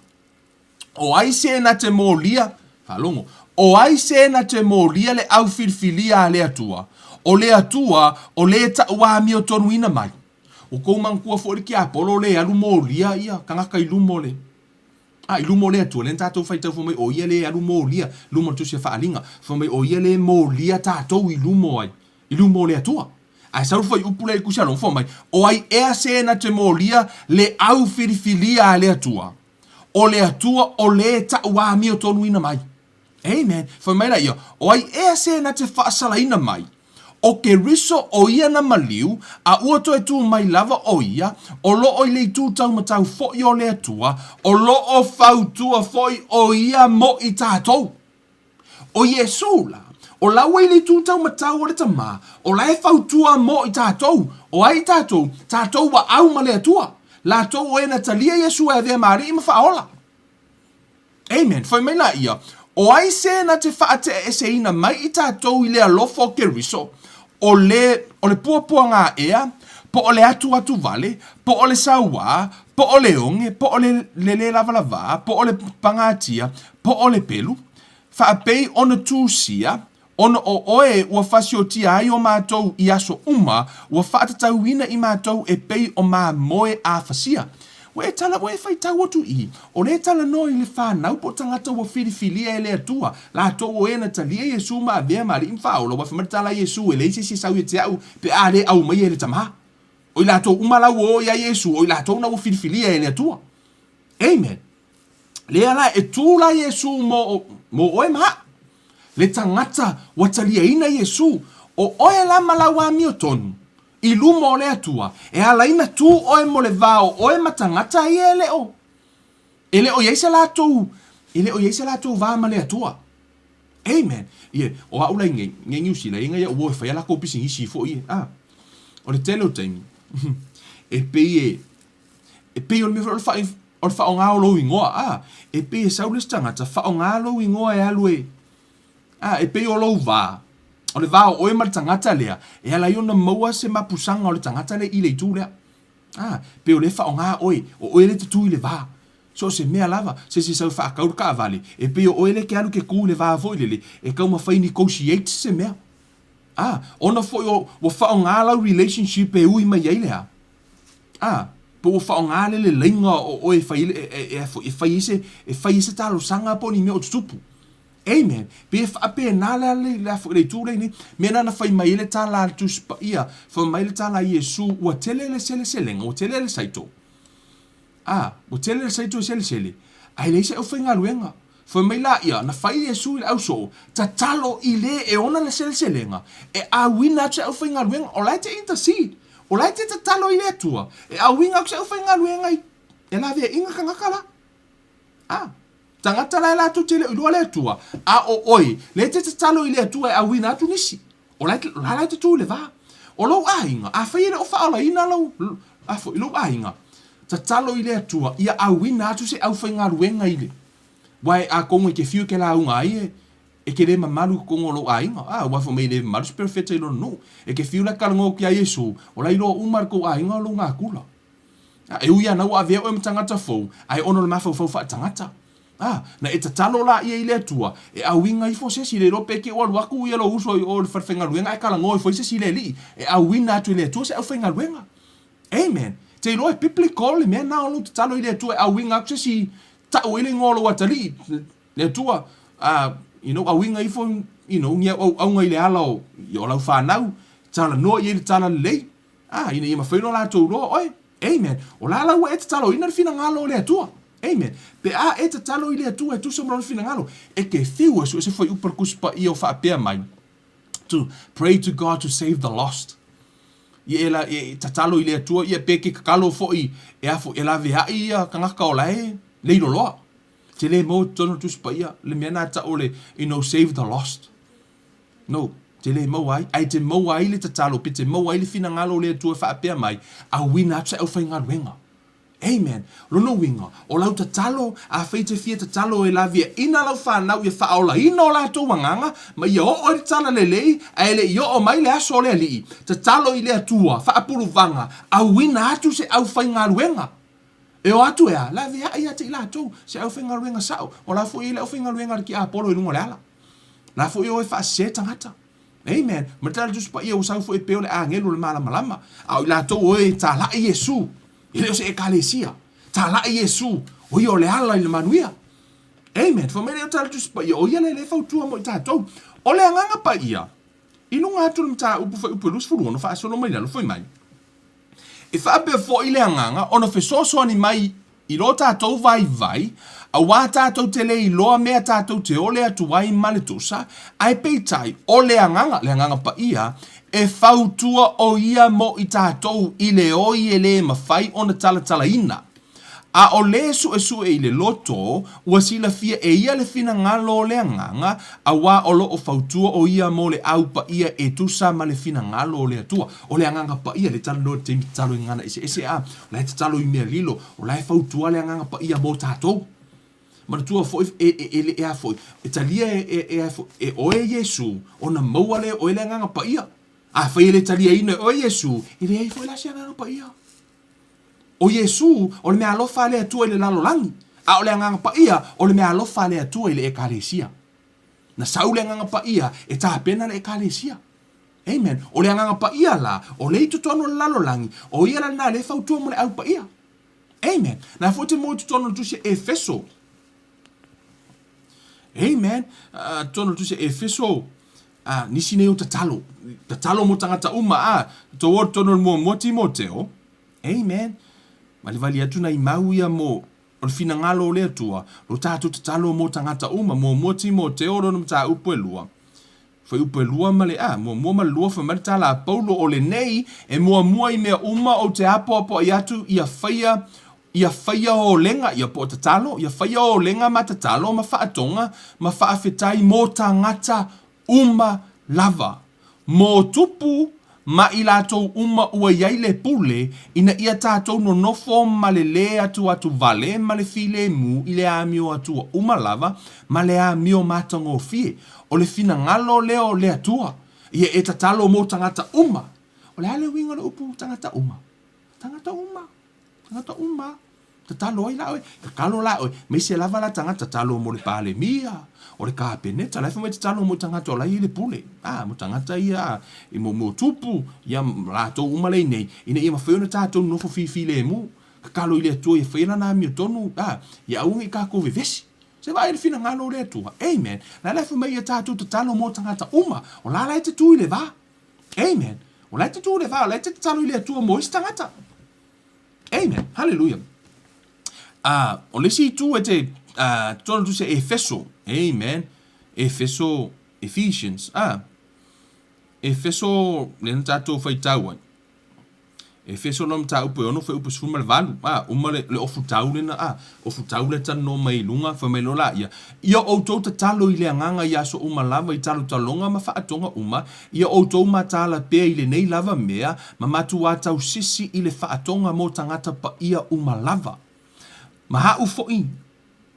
O ai se na te mōlia, halongo, o ai se na te mōlia le au filfilia le atua. O le atua o le ta ua mi o tonuina mai. O kou mangkua fori ki apolo le alu mōlia ia, kangaka i lumo le. I lumo le atua, len tātou whai tau fomai o ia le alu mōlia, lumo tu se whaalinga, fomai o ia le mōlia tātou i lumo ai, i lumo le atua. Ai sauru whai upule i kusialong fomai, o ai ea se na te mōlia le au whirifilia le atua. O le atua o le ta ua mi o tonu ina mai. Amen. Fomai la ia, o ai ea se na te whaasala ina mai. O ke riso o ia na maliu, a ua to e tu mai lava o ia, o lo o i le tu tau matau fo i o le atua, o lo o fau tua fo i o ia mo i tātou. O Yesu la, o lawa i le tu tau matau o le tama, o la e fau tua mo i tātou, o ai tātou, tātou wa au ma le atua, la tau o e na talia Yesu e vea maari ima whaola. Amen. Fai mai la ia, o ai se na te whaate e se ina mai i tātou i le alofo ke riso, o le puapua ngā ea, po o le atu vale, po o le saua, po o le onge, po o le lava, po o le pangatia, po o le pelu, whaapei ona tūsia, ona o oe ua whasiotia ai o mātou i aso uma, ua whaatatauina i mātou e pei o mā moe a whasia. We tala we fai tau atu i. O le tala no i le whanau po tangata ua whirifilia e le atua. La to o e na talia Yesu ma vea mari imwhaola. Wa whamatala Yesu e leise si sau e te au pe a le au mai e le tamaha. O i la to umalau o ia Yesu. O i la to na ua whirifilia e le atua. Amen. Le ala e tūla Yesu mo oe maha. Le tangata wa talia ina Yesu. O oe la malau a mi o tonu. I lumo o le atua, e alaina tu oe mo le vao, oe matangata i e leo. E leo yeise latou vaa ma le atua. Amen. Ie, o aula inge ngiusi la inga ia uoe whai ala kopisi ngisi fo ie. O le tele o taimi. E pei o le mewha o le whao ngā o lo ingoa. E pei e saules tangata, whao ngā lo ingoa e alue. E pei o lo vaa. O le vao oe ma le tangata lea, e ala iona maua se mapusanga o le tangata le i le itu lea. Pe o le wha o ngā oe, o oe le tutu i le vaa. So se mea lava, se sau wha akauru ka vale, e pe o oe le ke anu ke kū le vaa voi lele, e kau ma whai negotiate se mea. ona foi o whaonga relationship e ui mai eile po o whaonga le lenga o e whai se talo sanga po ni me o tupu. Amen. Pe whaape nā le fo le tūrei ni, me nana whai mai le tala tu spa ia, whai mai le tala Yesu, ua tele le sele selenga, ua tele le saito. Ua tele le saito sele sele. Ai le se o whainga luenga. Whai mai la ia, na whai Yesu le au so, ta talo i le e ona le sele selenga, e a wina tu se au whainga luenga, o lai te intercede, o lai te talo i le atua, e a winga ku se au whainga luenga i, e la vea inga kangakala. Tangata la tu tele ulua le atua, o oi, le te talo i le atua e a wina atu nisi, o lai te tu le va, o lo ainga, a whai le o whaala ina lau, lo ainga, ta talo i le atua, ia a wina atu se au whainga luenga i le. Wai a kongo ke fiu ke la unga ai e ke le mamalu kongo lo ainga wa fo me le mamalu perfecto lo no e ke fiu la kalango ki a Yesu o la ilo umar ko ainga lo nga kula e uia na wa ve o mtangata fo ai ono le mafo fo fa tangata na e tatalo la ia ile tua e a winga i fo se si le ro pe ke o lu aku ia lo uso o le farfenga luenga e kalango fo se si le li e a wina tu le tu se au fenga luenga amen te lo e biblical le me na o tatalo ile tu e a winga se si ta wele ngolo watali le tua a winga ifo nia au ngai le ala o yo la fa nau tala no ye tala le ina ma faino la to ro oi amen o la la e talo ina fina ngalo le tua amen pe e talo ile tua tu so mo fina ngalo e ke fiu so se foi upar kuspa io fa pe mai to pray to God to save the lost ye ela e talo ile tua ye pe ke kalo foi e afo ela vea ia kanga ka ola le loa te le mo tono tu spaia le mena ta ole save the lost no te le mo ai te mo ai le tatalo pe te mo ai le fina ngalo le tu fa pe mai a wina tsa o fainga wenga amen lo no winga o lau tatalo a feite fie tatalo e la via ina lau fa na u fa ola ina la to wanganga ma yo o tala le le ai le yo o mai le aso le li tatalo ile atua fa apuluvavga a wina atu se au fainga wenga e o atu ea, la vea ia te ila tau, se au whenga ruenga sao, o la fo i le au whenga ruenga ki a polo i lunga le ala. La fo i o e wha se tangata. Amen. Matala tu spa ia o sau fo e peo le a ngelu le malama lama. Au ila tau o e ta la i Yesu. Ile o se e kalesia. Ta la i Yesu. O i o le ala i le manuia. Amen. Fo mele o tala tu spa ia, o ia le le fau tua mo i ta tau. O le anganga pa ia. I lunga atu le mta upu fa upu lus furu, ono fa asono mai lalo, foi mai. E whaape fo i le anganga, ono whe sosoani mai i lo tātou vai, a wā tātou te le i loa mea tātou te ole atu wai male tusa, ai peitai o le anganga pa ia, e whautua o ia mo i tātou i le oi e le mawhai o na tala ina. A o le su e i le loto, ua sila fia e ia le fina ngalo le anganga, a wā o lo o whautua o ia mo le au pa ia e tusa ma le fina ngalo le atua. O le anganga pa ia le talo no te talo i ngana ese a, o le talo i mea lilo, o le whautua le anganga pa ia mo tātou. Ma le tua foi le ea foi, e talia e oe Yesu, o na maua le o le anganga pa ia. A whai le talia ina o Yesu, i le ei foi la si anganga pa ia. O Yesu, o le mea alofa le atua i le lalolangi. A o le anganga pa ia, o le mea alofa le atua i le ekalesia. Na sau le anganga pa ia, e tāpena le ekalesia. Amen. O le anganga pa ia la, o le itutono le lalolangi, o ia la na le fautua mo le au pa ia. Amen. Na fote mo itutono tu se Efeso. Amen. Tono tu se Efeso. Nisi ne o tatalo. Tatalo mo tangata uma. To tono mo Timoteo. Amen. Malivali atu na imau ia mo o le fina ngalo le atua, lo tātou tatalo mo tangata uma, mo Timoteo lo mta upo lua. Fai upo lua male mo malua fa male tala a Paulo o le nei, e mua i mea uma o te apo i atu ia whaia o lenga, ia po tatalo, ia whaia o lenga ma tatalo, ma whaatonga, ma whaafetai mo tangata uma lava. Mo tupu, ma i lātou uma ua iai le pule, ina ia tātou no nofo ma le le atu vale, ma le file mu, i le amio atua uma lava, ma le amio matango fie. O le fina ngalo leo le atua, ia e tatalo mo tangata uma. O le ale winga le upu tangata uma. Tangata uma. tatalo ai la oe, kakalo la oe, me se lava la tangata tatalo mo le pale mia, o le kapene, ta laifa mai tatalo mo tangata o lai i le pule, mo tangata ia, i mo tupu, ia rato umale nei, ina ia mawhiona tato nofo fifi le mu, kakalo i le atua ia whaina na mi o tonu, ia aunga i kako vevesi, se vai le fina ngalo le atua, amen, la laifa mai ia tato tatalo mo tangata uma, o la lai te tui le va, amen, o lai te tui le va, o lai te tatalo i le atua mo isi tangata, amen, hallelujah. O le si tu e te tonu tu se Efeso, amen, Efeso, Ephesians, Efeso le na tatou fai tau ai. Efeso no mta upe ono fe upe sfuma le valu, uma le ofu tau le na, ofu tau le tan no mai lunga fa mai lola ia. Ia outou ta talo i le anganga ia so uma lava i talo talonga ma fa atonga uma, ia outou ma tala pe i le nei lava mea, ma matu atau sisi i le fa atonga mo tangata pa ia uma lava. Maha ufo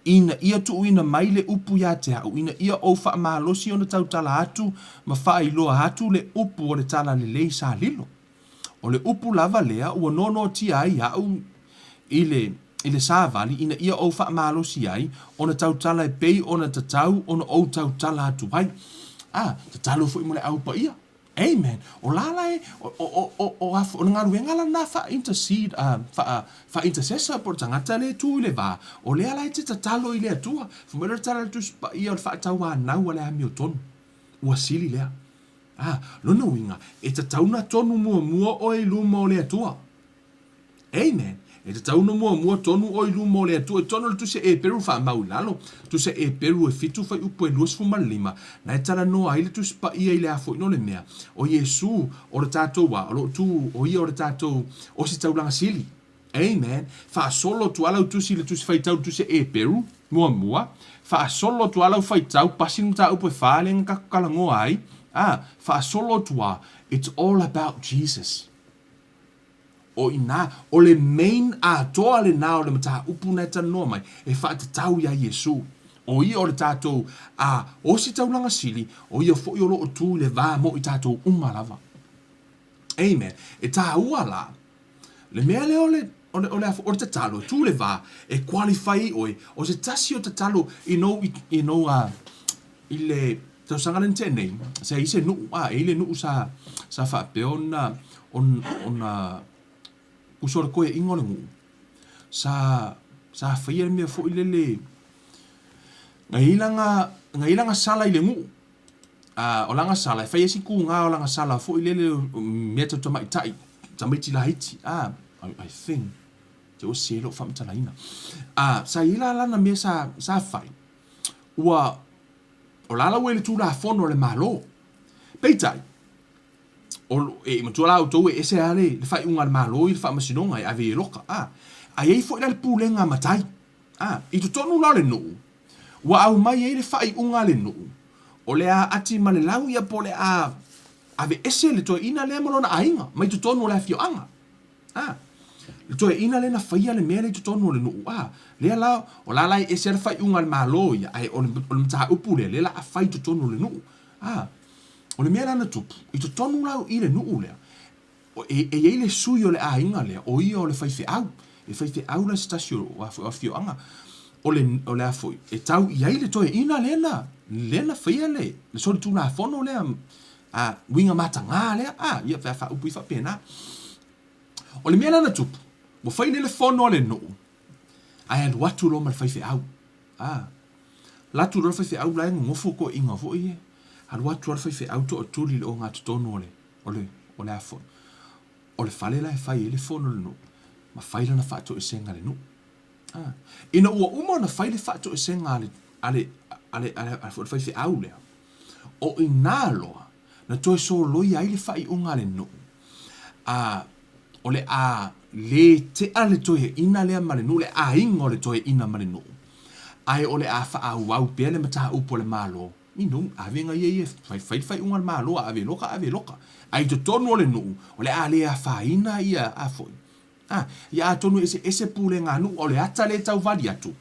ina ia tu ina mai le upu ya te au, ina ia o wha mahalosi o na tau tala atu, ma wha iloa atu le upu o le tala le lei sa lilo. O le upu lava lea, ua nono ti ai au i le sa vali, ina ia o wha mahalosi ai, o na tau tala e pei o na tatau, o na o tau tala atu hai. Tatalo fo imole au pa ia. Amen. O lala e, o ngaru e ngala na fa intercede, fa intercessor por tangata le tu le va. O le ala e te tatalo i le atua. Fumere tala le tu spa ia o fa tau a nau ale ami o tonu. Ua sili lea. Lona winga, e tatau na tonu mua o e luma o le atua. Amen. E te tauna mua tonu o i luma o le atua, e tonu le tu se e peru wha mau lalo, tu se e peru e fitu whai upo e luas fuma lima, na e tala noa ai le tu spa ia i le afo ino le mea, o Yesu o le tātou wa, o lo tu o ia o le tātou o si taulanga sili. Amen. Wha solo tu alau tu si le tu se whai tau tu se e peru, mua, wha solo tu alau whai tau, pasinu ta upo e whalenga kakalangoa ai, wha solo tu a, it's all about Jesus. O ina, o le main toa le na o le mata upu na tanoa mai, e whaata tau ia Yesu. O ia o le tātou, o si taulanga sili, o ia fo i o loo tū le vā mo i tātou umalava. Amen. E tā ua la, le mea le o le tatalo, tū le vā, e qualify oi, o se tasi o tatalo, i le, tau sangaren te nei, se i se nuu, e le nuu sa whapeo on usora koe ingo le ngu. Sa whaia mea fo i le ngai ilanga sala i le ngu. O langa sala, e whaia si ku ngā o langa sala fo i le mea tau tamaitai, tamaiti la hiti. I think, te o selo whamitala ina. Sa ila lana mea sa whai. Ua, o lala ue le tū la fono le malo. Peitai, e matua la autou e ese ale le fai unga le malo i le fai masinonga e ave loka. Ai ei fo i le pūlenga matai. I tu tonu la le nuu. Wa au mai e le fai unga le nuu. O le a ati ma le lau ia po le ave ese le toi ina le malona ainga. Mai tu tonu le fio anga. Le toi ina le na fai le mea le tu tonu le nuu. Le la o la lai ese le fai unga le malo ia. Ai o le mtaha upu le la a fai tu tonu le nuu. O le mea lana tupu, i to tonu lau i le nuu lea. E ei le sui o le ainga lea, o ia o le whaife au. E whaife au la stasio o fio anga. O le afoi, e tau i ei le toe ina lena whaia le. Le sori tu la fono lea, winga mata ngā lea, ia wha upu i wha pēnā. O le mea lana tupu, mo whaine le fono le nuu. Ai alu watu lo ma le whaife au. Latu lo le whaife au lai ngofu ko inga fo i e. Halu atu ar whaife auto o tuli le o ngā tutonu o le afo. O le whale lai whai e le fono le nu. Ma whaila na whaato e senga le nu. Ina ua uma na whaile whaato e senga ale whaife au lea. O i nā loa, na toi so loi ai le whai unga le nu. O le le te ale toi ina lea ma le nu, le ingo le toi ina ma le nu. Ai o le wha au pia le mataha upo le malo. Minum, avenga ye fai ungal malo ave loka. Ai to tonu le nu, o le ale a faina ia a foi. Ia tonu ese pule nga nu o le ata le tau vali atu.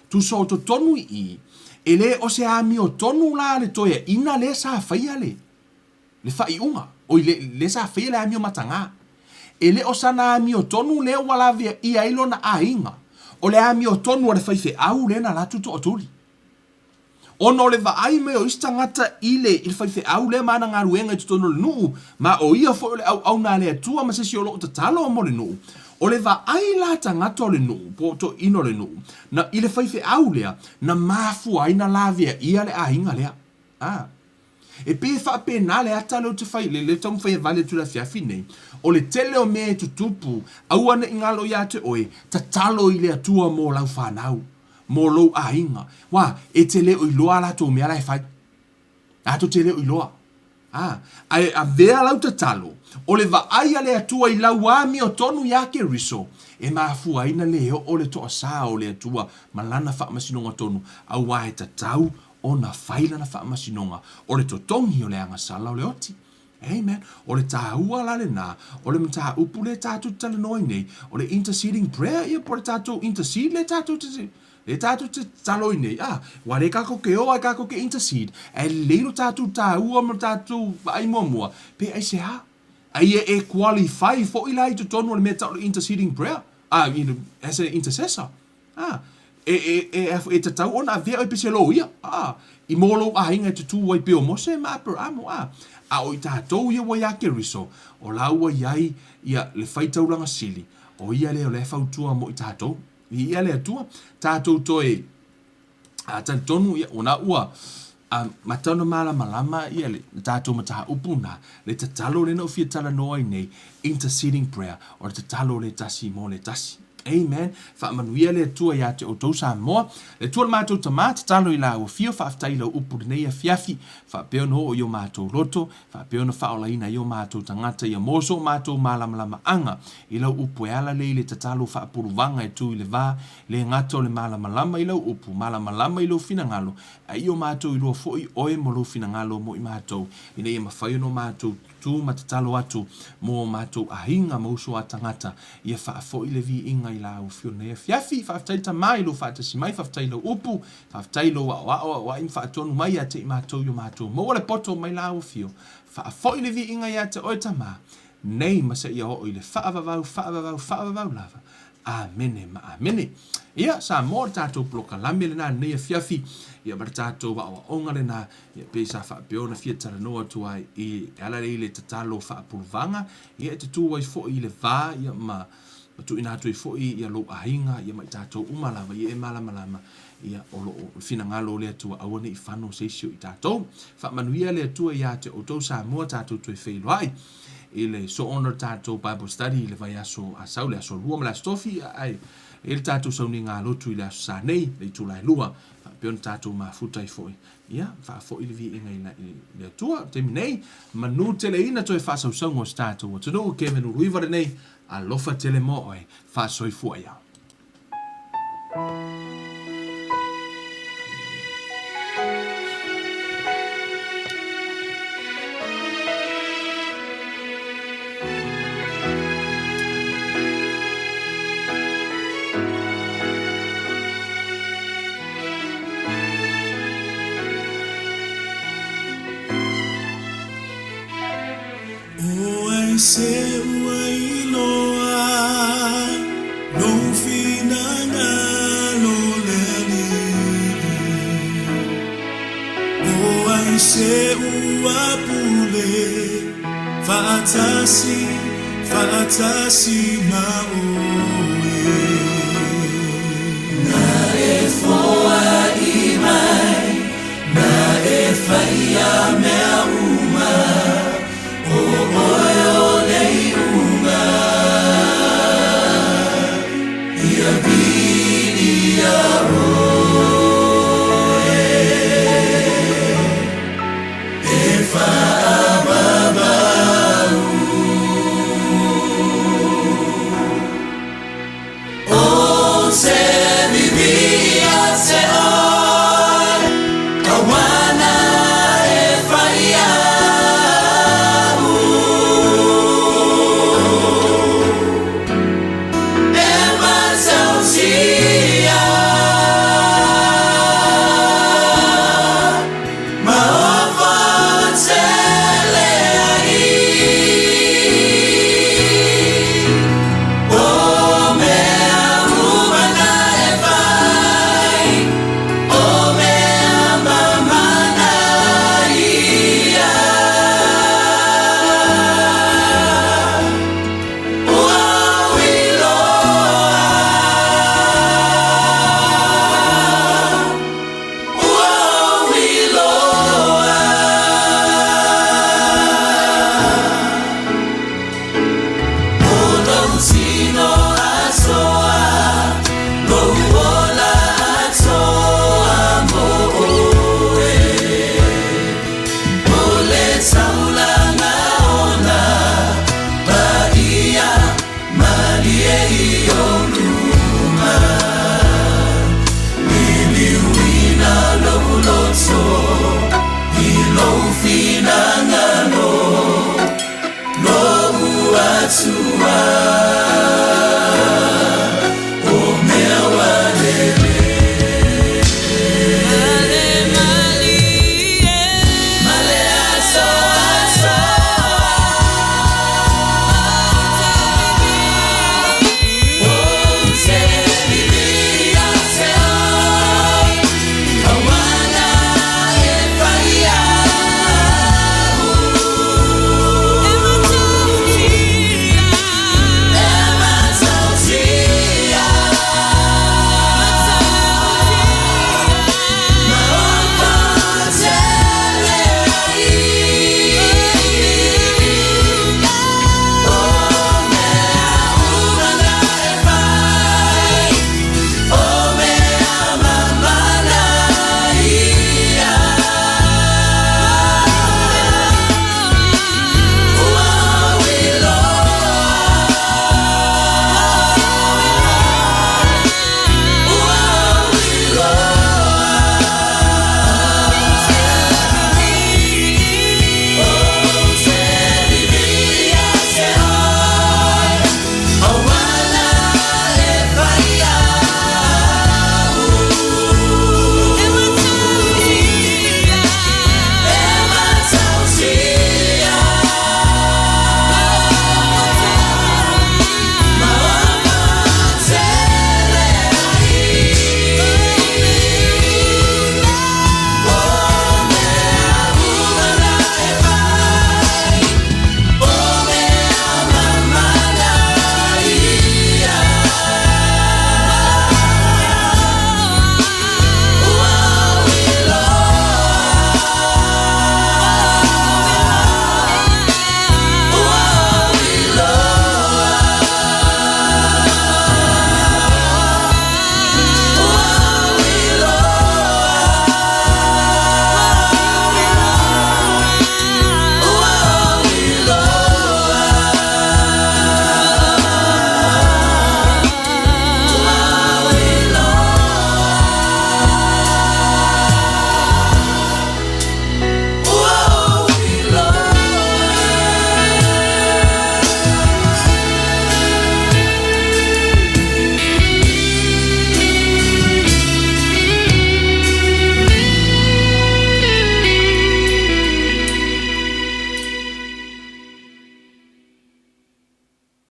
Tu so to tonu i ele o se ami o tonu la le toia ina le sa faia le. Le fai unga, o le sa faia le ami o matanga. Ele o sana ami o tonu le wala via ia ilo na ainga. o le ami o tonu o le whaife au le na latu to o turi. Ono le vaai me o istangata ile il whaife au le mana ngā ruenga i tutono le nuu, ma o ia fo le au nā le atua ma se si o lo tatalo o mo le nuu. O le vaai la tangata o le nuu, po to ino le nuu, na ile whaife au lea, na mafu aina lavia ia le ahinga lea. E pe fa pe na le ata lo te fai le tau fai vale tu la fiafi nei o le tele o me tu tupu au ana ingalo ya te oe tatalo i le atua mo lau whanau mo lo ainga wa e tele o iloa la to me ala e fai ato tele o iloa ai a vea lau tatalo o le vaai le atua i lau ami o tonu ya ke riso e mafu aina le o le to asa o le atua malana fa masinonga tonu au wa e tatau o na faila na wha masinonga, o le totongi o le anga sala o le oti. Amen. O le tāua la le nā, o le mta upu le tātou tala noi nei, o le interceding prayer, ia po le tātou intercede le tātou te taloi nei. Wa le kako ke oa, kako ke intercede, e leilo tātou tāua ma tātou ai mua, pe ai se ha. Ai e qualify fo ila i tonu o le mea tau le interceding prayer, as an intercessor. E te tau ona vea o pese lo ia. I molo a hinga te tu wai peo mose ma per amo o i tātou ia wai ake riso o laua iai ia le whaitauranga sili o ia leo le whautua mo i tātou. Ia lea tua tātou toe tan tonu ia ona ua matana mala malama ia le tātou mataha upuna le tatalo le na ufia tala noai nei interceding prayer o le tatalo le tasi mo le tasi. Amen. Fa manuia le tua ya te o tosa mo. Le tua mātou tamata talo i la o fio fa aftai la upu nei a fiafi. Fa peo no o yo mātou roto. Fa peo no fa ola ina yo mātou tangata ia moso mātou malamalama anga. I lau upu e ala le tatalo fa apuluvavga e tu i le vā. Le ngata o le malamalama i lau upu. Malamalama i lau finangalo. A iyo mātou i lua foi oe mo lau finangalo mo i mātou. I nei e mawhaio no mātou tu matatalo atu mo mātou ahinga mauso a tangata. Ia fa afo i le vi inga i la o fio nei fiafi fa aftai ta mai lo fa ta si mai fa aftai lo upu fa aftai lo wa in fa tonu mai ate i mātou yo mātou mo le poto mai la o fio fa afo i le vi inga i ate o tama nei masa ia o i le fa avavau lava amene ma amene ia sa mo tātou bloka lame le nā nei fiafi ia mar tātou wa onga le nā ia pe sa fa peona fia tala noa tua i ala le tatalo fa apuluvavga ia te tu wai fo i le vā ia ma tu ina tu fo ia lo ahinga ia mai tātou umalawa ia e malamalama ia o lo finangalo le tua awane i fano seisio i tātou fa manuia le tua ia te o tau sa mua tātou tu e whailoai ele so honor tātou Bible study le vai aso a saule aso lua ma la stofi ai ele tātou sauni ngā lotu i le aso sa nei le tu lai lua pion tātou ma futai foi ia fa foi le vi inga ina le tua te minei manu tele ina to e fa sau sango tātou to no Kevin Ruiva nei a lofa tele mo oi fa soi foi ia se ua iloa no finanga lo leli o ai se ua pule fatasi na oe na e foa i mai na e faia mea uma o oio nei unga ia vidia oe e faavavau atua